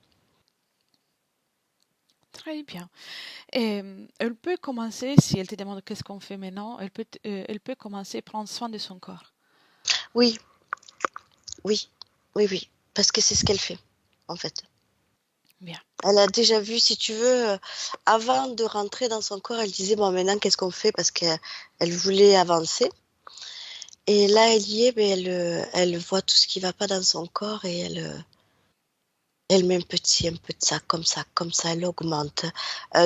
Très bien. Et elle peut commencer, si elle te demande qu'est-ce qu'on fait maintenant, elle peut commencer à prendre soin de son corps. Oui, oui, oui, oui, parce que c'est ce qu'elle fait, en fait. Bien. Elle a déjà vu, si tu veux, avant de rentrer dans son corps, elle disait, bon, maintenant, qu'est-ce qu'on fait? Parce qu'elle voulait avancer. Et là, elle y est, mais elle voit tout ce qui ne va pas dans son corps et elle met un peu de ça, comme ça, elle augmente.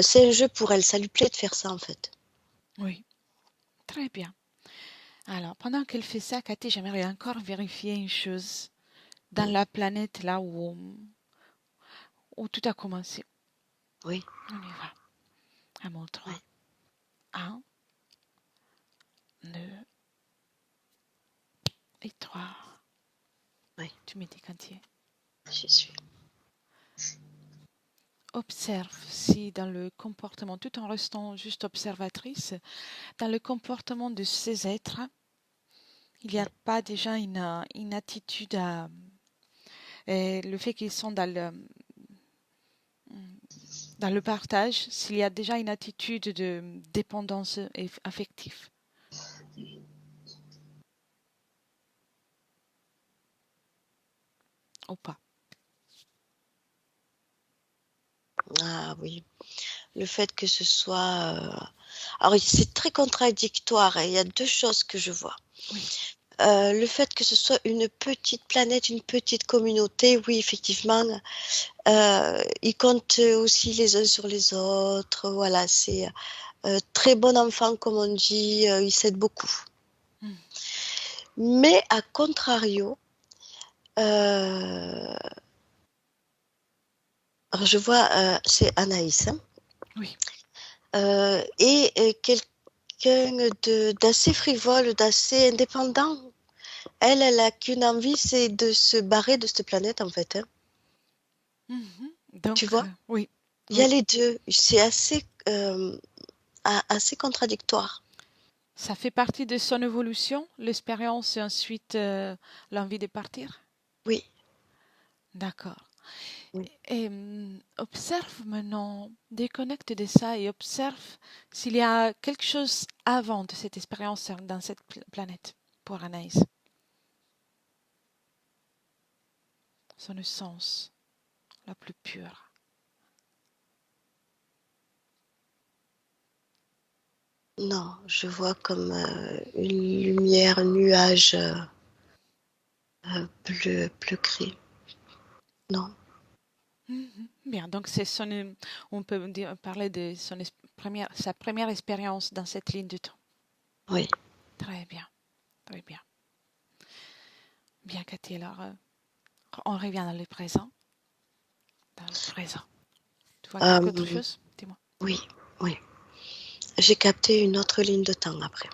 C'est un jeu pour elle, ça lui plaît de faire ça, en fait. Oui. Très bien. Alors, pendant qu'elle fait ça, Cathy, j'aimerais encore vérifier une chose dans Mm. la planète là où tout a commencé. Oui, On y va. À mon oui, 3. 1, 2 et 3. oui, Tu me dis quand tu es. j'y suis. Observe si dans le comportement, tout en restant juste observatrice, dans le comportement de ces êtres, il n'y a pas déjà une attitude à... le fait qu'ils sont dans le partage, s'il y a déjà une attitude de dépendance affective ou pas. Ah oui, le fait que ce soit... Alors, c'est très contradictoire, hein. Il y a deux choses que je vois. Oui. Le fait que ce soit une petite planète, une petite communauté, oui, effectivement, ils comptent aussi les uns sur les autres. Voilà, c'est très bon enfant, comme on dit, ils s'aident beaucoup. Mm. Mais à contrario, euh, alors je vois, c'est Anaïs, hein, Oui. et quelqu'un d'assez frivole, d'assez indépendant. Elle a qu'une envie, c'est de se barrer de cette planète, en fait, hein. Mhm. Tu Donc, vois? oui, Il y a oui. les deux. C'est assez contradictoire. Ça fait partie de son évolution, l'expérience et ensuite l'envie de partir. Oui, D'accord. Oui. Et observe maintenant, déconnecte de ça et observe s'il y a quelque chose avant de cette expérience dans cette planète pour Anaïs. Son essence la plus pure. Non, je vois comme une lumière, un nuage bleu gris. Non. Bien, donc c'est on peut parler de sa première expérience dans cette ligne de temps. Oui. Très bien, très bien. Bien, Cathy, alors on revient dans le présent. Dans le présent. Tu vois quelque autre chose? Dis-moi. Oui, oui. J'ai capté une autre ligne de temps après.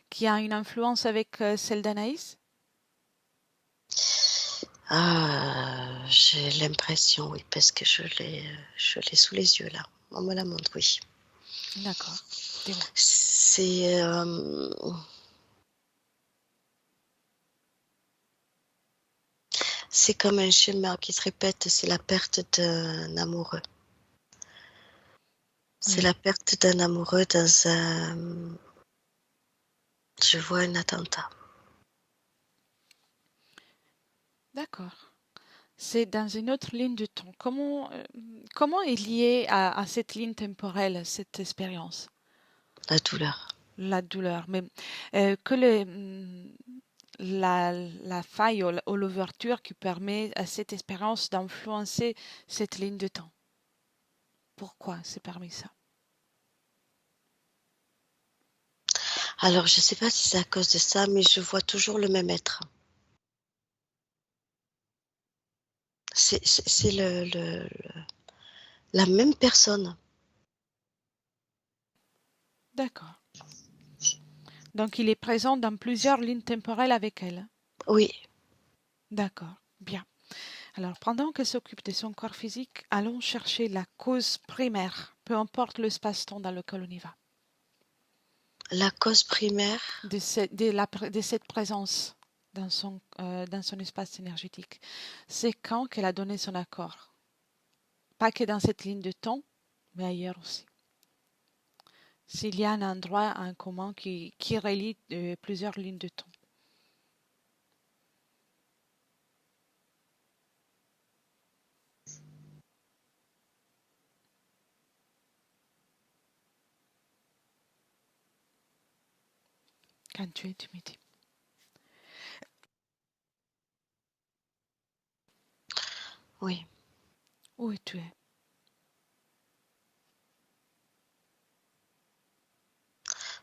Qui a une influence avec celle d'Anaïs? J'ai l'impression, oui, parce que je l'ai sous les yeux là. On me la montre, oui. D'accord. Dis-moi. C'est comme un schéma qui se répète, c'est la perte d'un amoureux. C'est Oui. la perte d'un amoureux dans un... Je vois un attentat. D'accord. C'est dans une autre ligne de temps. Comment est liée à cette ligne temporelle, cette expérience? La douleur. La douleur. Mais que la faille ou l'ouverture qui permet à cette expérience d'influencer cette ligne de temps. Pourquoi c'est parmi ça? Alors, je ne sais pas si c'est à cause de ça, mais je vois toujours le même être. C'est la même personne. D'accord. Donc il est présent dans plusieurs lignes temporelles avec elle. Oui. D'accord. Bien. Alors, pendant qu'elle s'occupe de son corps physique, allons chercher la cause primaire, peu importe l'espace-temps dans lequel on y va, La cause primaire. de cette présence dans son espace énergétique. C'est quand qu'elle a donné son accord. Pas que dans cette ligne de temps, mais ailleurs aussi. S'il y a un endroit en commun qui relie plusieurs lignes de temps. Quand tu me dis. Oui. Où tu es?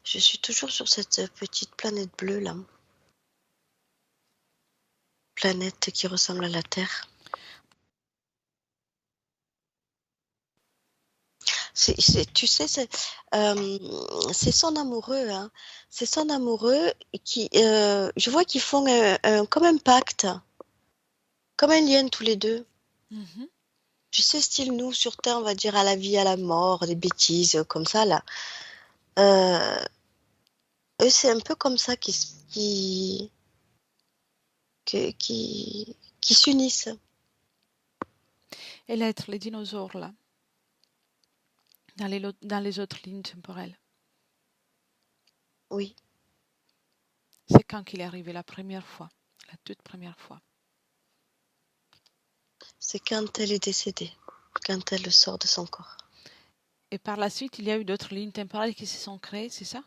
Je suis toujours sur cette petite planète bleue là. Planète qui ressemble à la Terre. Tu sais, c'est son amoureux. Hein. C'est son amoureux qui, je vois qu'ils font comme un pacte, comme un lien tous les deux. Tu sais, style nous sur Terre, on va dire à la vie, à la mort, des bêtises comme ça là. Eux, c'est un peu comme ça qui s'unissent. Et l'être, les dinosaures là, dans les autres lignes temporelles. Oui. C'est quand qu'il est arrivé la première fois, la toute première fois. C'est quand elle est décédée, quand elle sort de son corps. Et par la suite, il y a eu d'autres lignes temporelles qui se sont créées, c'est ça?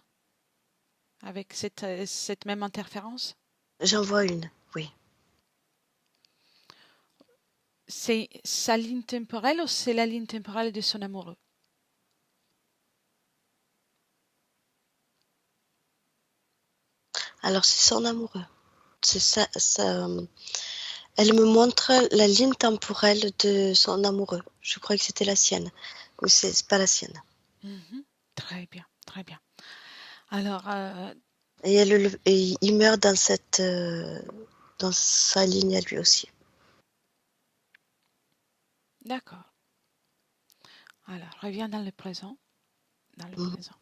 Avec cette même interférence? J'en vois une, oui. C'est sa ligne temporelle ou c'est la ligne temporelle de son amoureux? Alors, c'est son amoureux. C'est ça, elle me montre la ligne temporelle de son amoureux. Je crois que c'était la sienne. Mais c'est pas la sienne. Très bien, très bien. Alors, Et il meurt dans sa ligne à lui aussi. d'accord. Alors, reviens dans le présent. Dans le présent.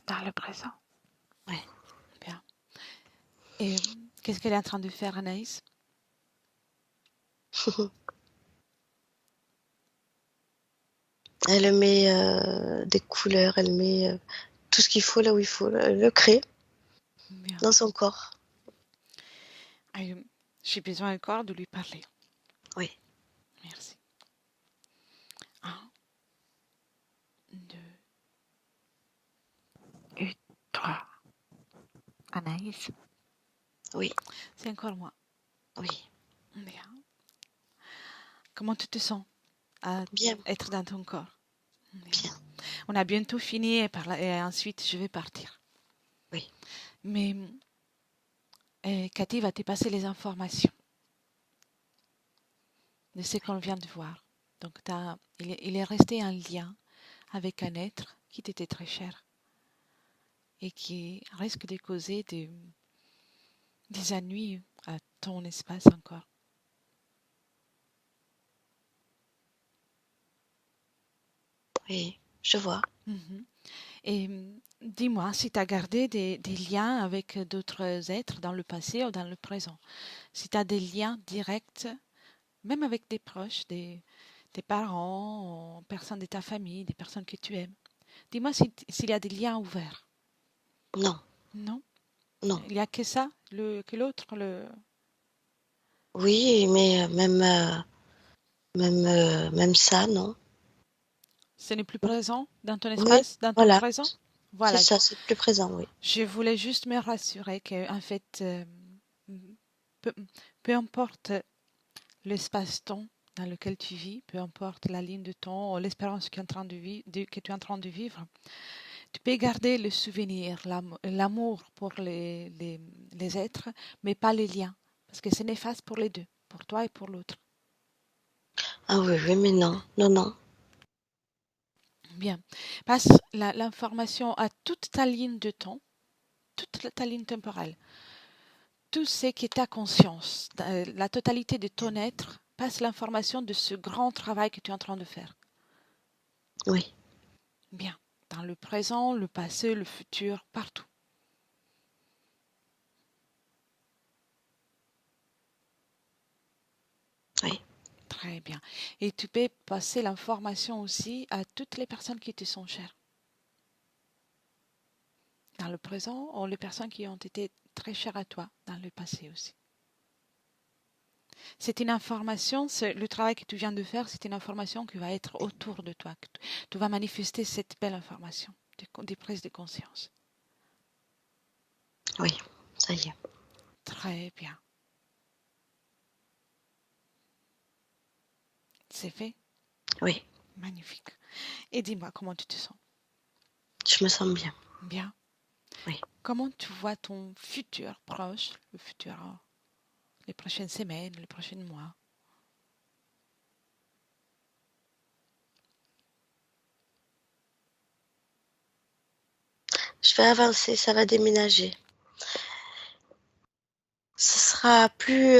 Dans le présent. Oui. Bien. Et qu'est-ce qu'elle est en train de faire, Anaïs? Elle met des couleurs, elle met tout ce qu'il faut là où il faut, elle le crée Bien. dans son corps. J'ai besoin encore de lui parler. Oui. Merci. 1, 2 et 3. Anaïs, Oui, c'est encore moi. oui. Bien. Comment tu te sens à Bien, être dans ton corps? Bien. bien. On a bientôt fini et ensuite je vais partir. Oui. Mais Cathy va te passer les informations de ce qu'on vient de voir. Donc il est resté un lien avec un être qui t'était très cher et qui risque de causer des ennuis à ton espace encore. Oui, je vois. Mhm. Et dis-moi si tu as gardé des liens avec d'autres êtres dans le passé ou dans le présent. Si tu as des liens directs, même avec des proches, des parents, personnes de ta famille, des personnes que tu aimes. Dis-moi s'il y a des liens ouverts. Non, Non? non. Il n'y a que ça, que l'autre, Oui, mais même ça, non. ce n'est plus présent dans ton Oui, espace, dans ton voilà. présent? C'est Voilà. ça, c'est plus présent, oui. Je voulais juste me rassurer que, en fait, peu, peu importe l'espace-temps dans lequel tu vis, peu importe la ligne de temps ou l'espérance que tu es en train de vivre, tu peux garder le souvenir, l'amour pour les êtres, mais pas les liens, parce que c'est néfaste pour les deux, pour toi et pour l'autre. Ah oui, oui, mais non, non, non. Bien. Passe l'information à toute ta ligne de temps, toute ta ligne temporelle. Tout ce qui est ta conscience, la totalité de ton être, passe l'information de ce grand travail que tu es en train de faire. Oui, Bien. Dans le présent, le passé, le futur, partout. oui, Très bien. Et tu peux passer l'information aussi à toutes les personnes qui te sont chères. Dans le présent, ou les personnes qui ont été très chères à toi dans le passé aussi. C'est une information, le travail que tu viens de faire, c'est une information qui va être autour de toi. Tu vas manifester cette belle information, des prises de conscience. oui, ça y est. Très bien. C'est fait? Oui, Magnifique. Et dis-moi comment tu te sens? je me sens bien. Bien. Oui. Comment tu vois ton futur proche, le futur, les prochaines semaines, les prochains mois? Je vais avancer, ça va déménager. Ce sera plus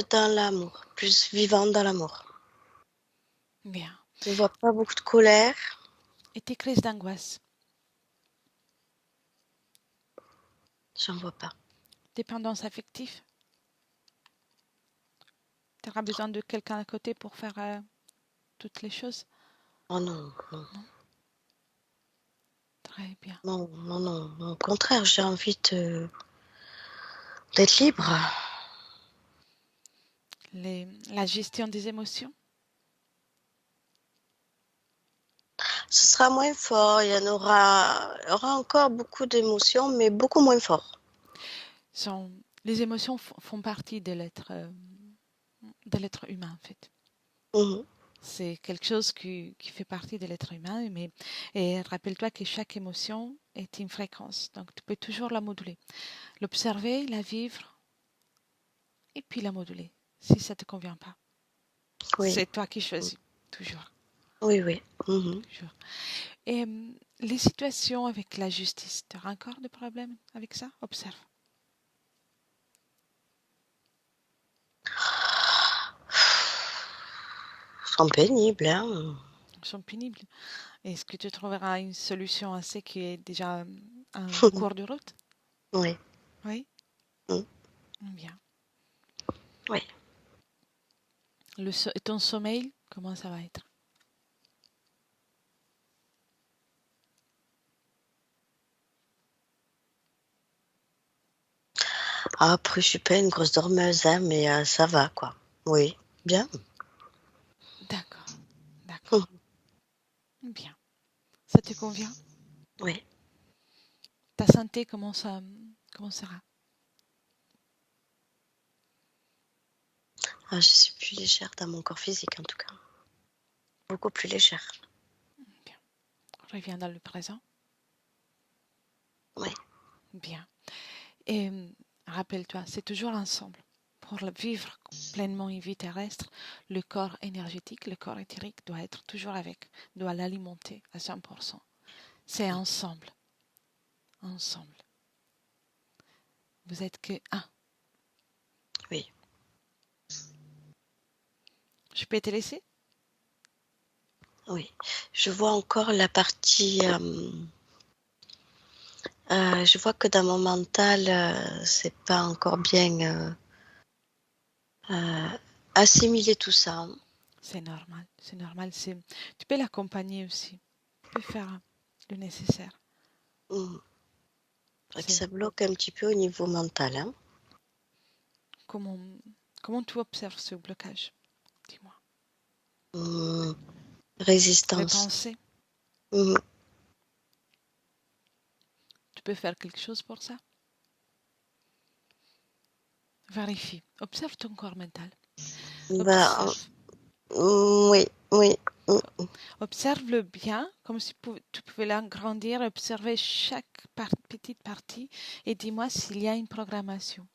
dans l'amour, plus vivant dans l'amour. Bien. Je ne vois pas beaucoup de colère. Et tes crises d'angoisse? J'en vois pas. Dépendance affective? Tu auras besoin de quelqu'un à côté pour faire toutes les choses? Oh non, non, Non? Très bien. non, non, non, non. Au contraire, j'ai envie d'être libre. La gestion des émotions? Ce sera moins fort. Il y aura encore beaucoup d'émotions, mais beaucoup moins fort. Les émotions font partie de l'être humain, en fait. Mhm. C'est quelque chose qui fait partie de l'être humain, et rappelle-toi que chaque émotion est une fréquence, donc tu peux toujours la moduler. L'observer, la vivre, et puis la moduler, si ça ne te convient pas. Oui, C'est toi qui choisis, toujours. oui, oui. Mhm. Toujours. Et les situations avec la justice, tu auras encore des problèmes avec ça? Observe. Ils sont pénibles, hein. Ils sont pénibles. Est-ce que tu trouveras une solution à ce qui est déjà en cours de route? Oui. Oui? Mm. Bien. Oui. Ton sommeil, comment ça va être? Après, je suis pas une grosse dormeuse, hein, mais ça va, quoi. Oui, bien. D'accord, Hum, d'accord. Bien. Ça te convient? Oui. Ta santé, comment sera? Je suis plus légère dans mon corps physique, en tout cas. Beaucoup plus légère. Bien. Reviens dans le présent. Oui. Bien. Et rappelle-toi, c'est toujours ensemble. Pour vivre pleinement une vie terrestre, le corps énergétique, le corps éthérique doit être toujours avec, doit l'alimenter à 100%. C'est ensemble. Ensemble. Vous êtes que un. Oui. Je peux te laisser? Oui. Je vois encore la partie. Je vois que dans mon mental, c'est pas encore bien assimilé tout ça, hein. C'est normal, c'est normal. Tu peux l'accompagner aussi. Tu peux faire le nécessaire. Mm. Et que C'est ça bloque un petit peu au niveau mental, hein. comment, comment tu observes ce blocage? Dis-moi. Mm. Les Résistance. pensées, Mm. tu peux faire quelque chose pour ça? Vérifie. Observe ton corps mental. Bah, Observe. oui, oui. Mm. Observe-le bien, comme si tu pouvais l'agrandir, observer chaque petite partie et dis-moi s'il y a une programmation.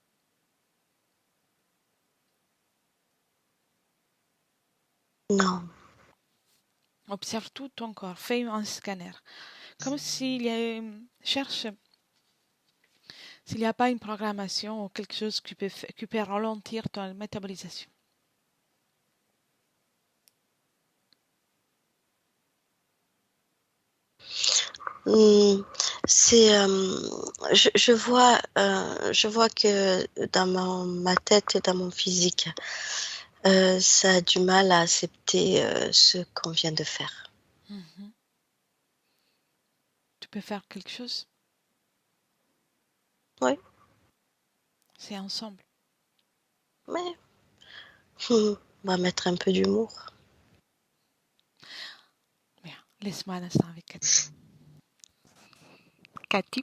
Non. Observe tout ton corps. Fais un scanner. Comme s'il y a, cherche s'il n'y a pas une programmation ou quelque chose qui peut ralentir ton métabolisation. Mm. C'est, je vois que dans ma tête et dans mon physique, ça a du mal à accepter ce qu'on vient de faire. Mhm. Tu peux faire quelque chose. Oui, C'est ensemble. mais on va mettre un peu d'humour. Bien. Laisse-moi un instant avec Cathy. Cathy,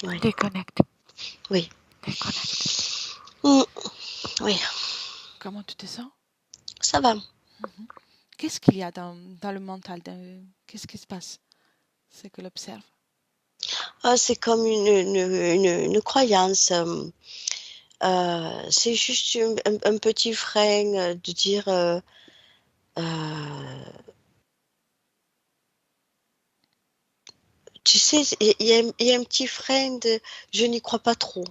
Oui, déconnecte. oui. Déconnecte. Mm. Oui, Comment tu te sens? ça va. Mhm. Qu'est-ce qu'il y a dans le mental? Qu'est-ce qui se passe? C'est que l'observe. C'est comme une croyance. C'est juste un petit frein de dire, euh, tu sais, il y a un petit frein de je n'y crois pas trop.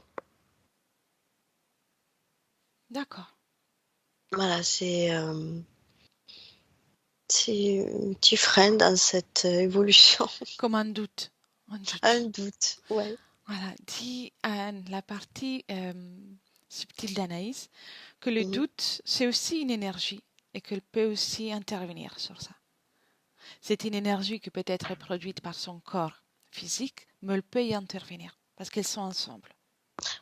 D'accord. Voilà, c'est un petit frein dans cette évolution. Comme un doute. Un Un doute. doute, ouais. Voilà. Dis à la partie subtile d'Anaïs que le Mhm. doute, c'est aussi une énergie et qu'elle peut aussi intervenir sur ça. C'est une énergie qui peut être produite par son corps physique, mais elle peut y intervenir parce qu'elles sont ensemble.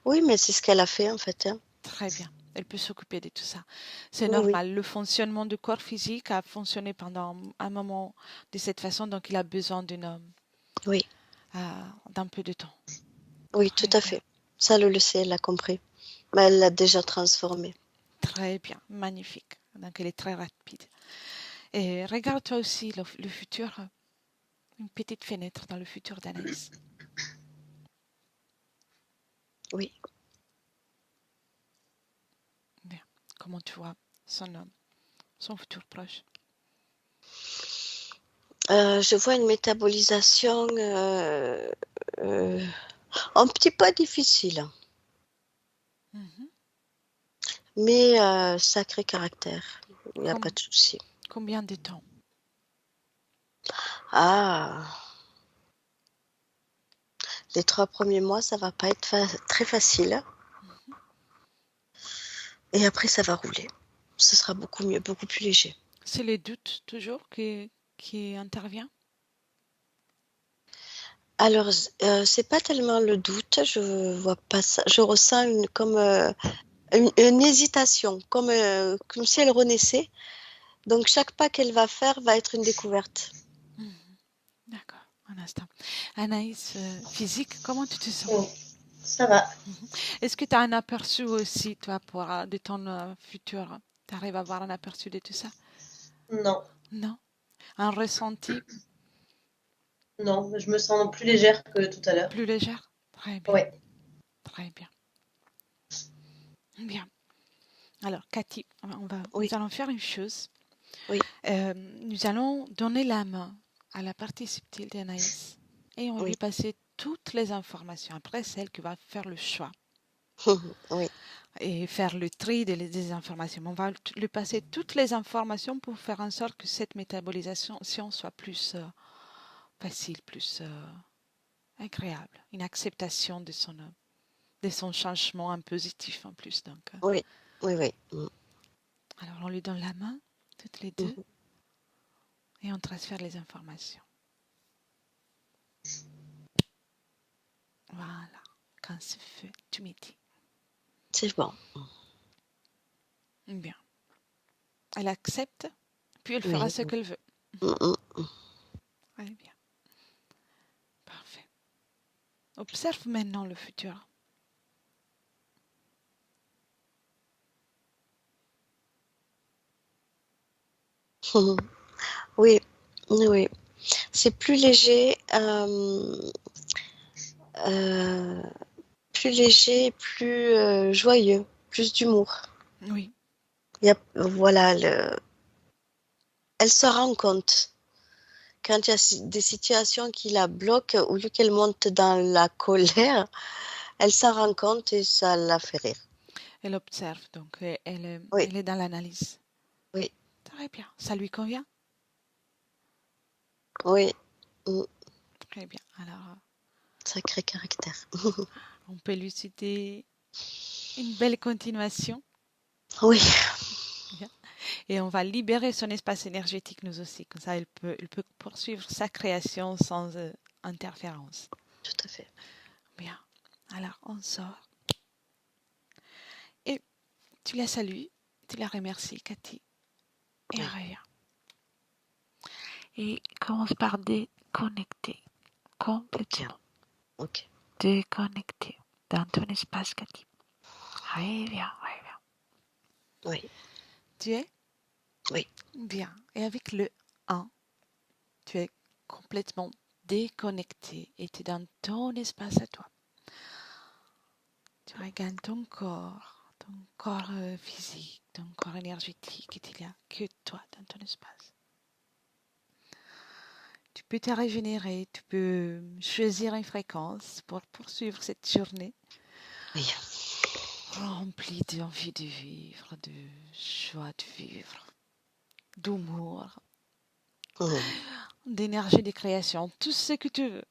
Oui, mais c'est ce qu'elle a fait en fait, hein. Très bien. Elle peut s'occuper de tout ça. C'est Oui, oui, normal. Le fonctionnement du corps physique a fonctionné pendant un moment de cette façon, donc il a besoin oui, d'un peu de temps. oui, tout Très à bien. fait. Ça, elle le sait, elle l'a compris. Mais elle l'a déjà transformé. Très bien. Magnifique. Donc elle est très rapide. Et regarde-toi aussi le futur, une petite fenêtre dans le futur d'Anaïs. Oui. Bien. Comment tu vois son futur proche? Je vois une métabolisation euh, un petit peu difficile, Mhm. mais sacré caractère. Il n'y a pas Com- de souci. Combien de temps? Ah, les 3 premiers mois, ça va pas être très facile. Et après, ça va rouler. Ce sera beaucoup mieux, beaucoup plus léger. C'est les doutes toujours qui intervient? Alors, c'est pas tellement le doute, je vois pas ça. Je ressens comme une hésitation, comme si elle renaissait. Donc, chaque pas qu'elle va faire va être une découverte. Mhm. D'accord, un instant. Anaïs, physique, comment tu te sens? Oh, ça va. Mhm. Est-ce que tu as un aperçu aussi, toi, de ton futur? Tu arrives à avoir un aperçu de tout ça? Non, Non? Un ressenti non, je me sens plus légère que tout à l'heure. plus légère? Très bien, Ouais, très bien. Bien. Alors, Cathy, nous Oui, allons faire une chose. oui, Nous allons donner la main à la partie subtile d'Anaïs et on va lui oui, passer toutes les informations. Après, c'est elle qui va faire le choix oui, et faire le tri des informations. On va lui passer toutes les informations pour faire en sorte que cette métabolisation soit plus facile, plus agréable. Une acceptation de son changement en positif en plus. Donc, oui, oui, oui. alors, on lui donne la main, toutes les deux, Mhm. et on transfère les informations. Voilà. Quand c'est fait, tu me dis. C'est bon. Bien. Elle accepte, puis elle fera Oui. ce qu'elle veut. Mhm. Très bien. Parfait. Observe maintenant le futur. Oui, oui, oui. C'est plus léger, euh, plus joyeux, plus d'humour. Oui. Voilà, elle se rend compte quand il y a des situations qui la bloquent, au lieu qu'elle monte dans la colère, elle s'en rend compte et ça la fait rire. Elle observe, donc Oui, elle est dans l'analyse. oui, Très bien. Ça lui convient? oui. Mm. Très bien. Alors, Sacré caractère. on peut lui citer une belle continuation. Oui, Bien. Et on va libérer son espace énergétique, nous aussi. Comme ça, elle peut poursuivre sa création sans interférence. tout à fait. Bien. Alors, on sort. Et tu la salues. Tu la remercies, Cathy. Et Oui, revient. Et commence par déconnecter ok, complètement. ok. Déconnecter dans ton espace, Cathy. Reviens, reviens. Oui, Tu es oui. bien. Et avec le 1, tu es complètement déconnecté et tu es dans ton espace à toi. Tu regardes ton corps physique, ton corps énergétique et il n'y a que toi dans ton espace. Tu peux te régénérer, tu peux choisir une fréquence pour poursuivre cette journée Oui. remplie d'envie de vivre, de joie de vivre, d'humour, Mhm. d'énergie de création, tout ce que tu veux.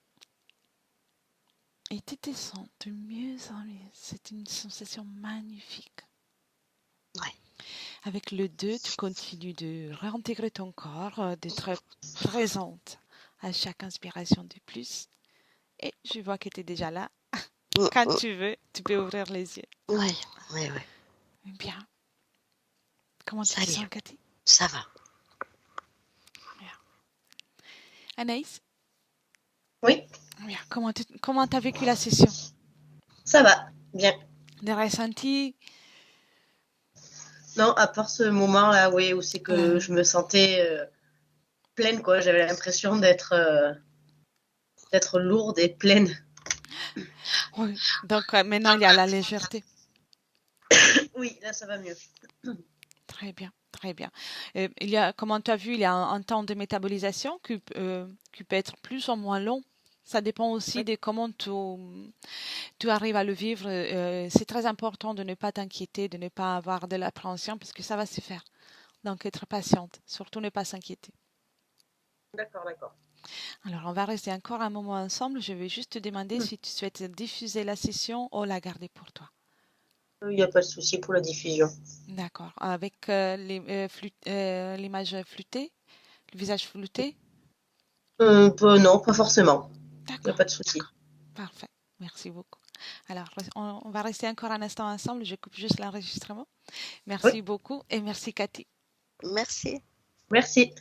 Et tu te sens de mieux en mieux. C'est une sensation magnifique. Oui. Avec le 2, tu continues de réintégrer ton corps, d'être présente à chaque inspiration de plus. Et je vois que tu es déjà là. Mm, Quand mm. tu veux, tu peux ouvrir les yeux. Oui, oui, oui. Bien. Comment tu Ça te y sens, est, Cathy? ça va. Bien. Anaïs? oui, Bien. Comment t'as vécu la session? ça va. Bien. Des ressentis? Non, à part ce moment-là, oui, où c'est que euh, je me sentais pleine, quoi. J'avais l'impression d'être lourde et pleine. oui. Donc maintenant, il y a la légèreté. Oui, là, ça va mieux. Très bien, très bien. Comme tu as vu, il y a un temps de métabolisation qui peut être plus ou moins long. Ça dépend aussi Oui, de comment tu arrives à le vivre. C'est très important de ne pas t'inquiéter, de ne pas avoir de l'appréhension, parce que ça va se faire. Donc, être patiente, surtout ne pas s'inquiéter. d'accord, d'accord. Alors, on va rester encore un moment ensemble. Je vais juste te demander Hmm. si tu souhaites diffuser la session ou la garder pour toi. Il n'y a pas de souci pour la diffusion. D'accord. Avec l'image floutée, le visage flouté? Non, pas forcément. Il n'y a D'accord, pas de souci. d'accord. Parfait. Merci beaucoup. Alors, on va rester encore un instant ensemble. Je coupe juste l'enregistrement. Oui, Merci beaucoup et merci Cathy. Merci. merci.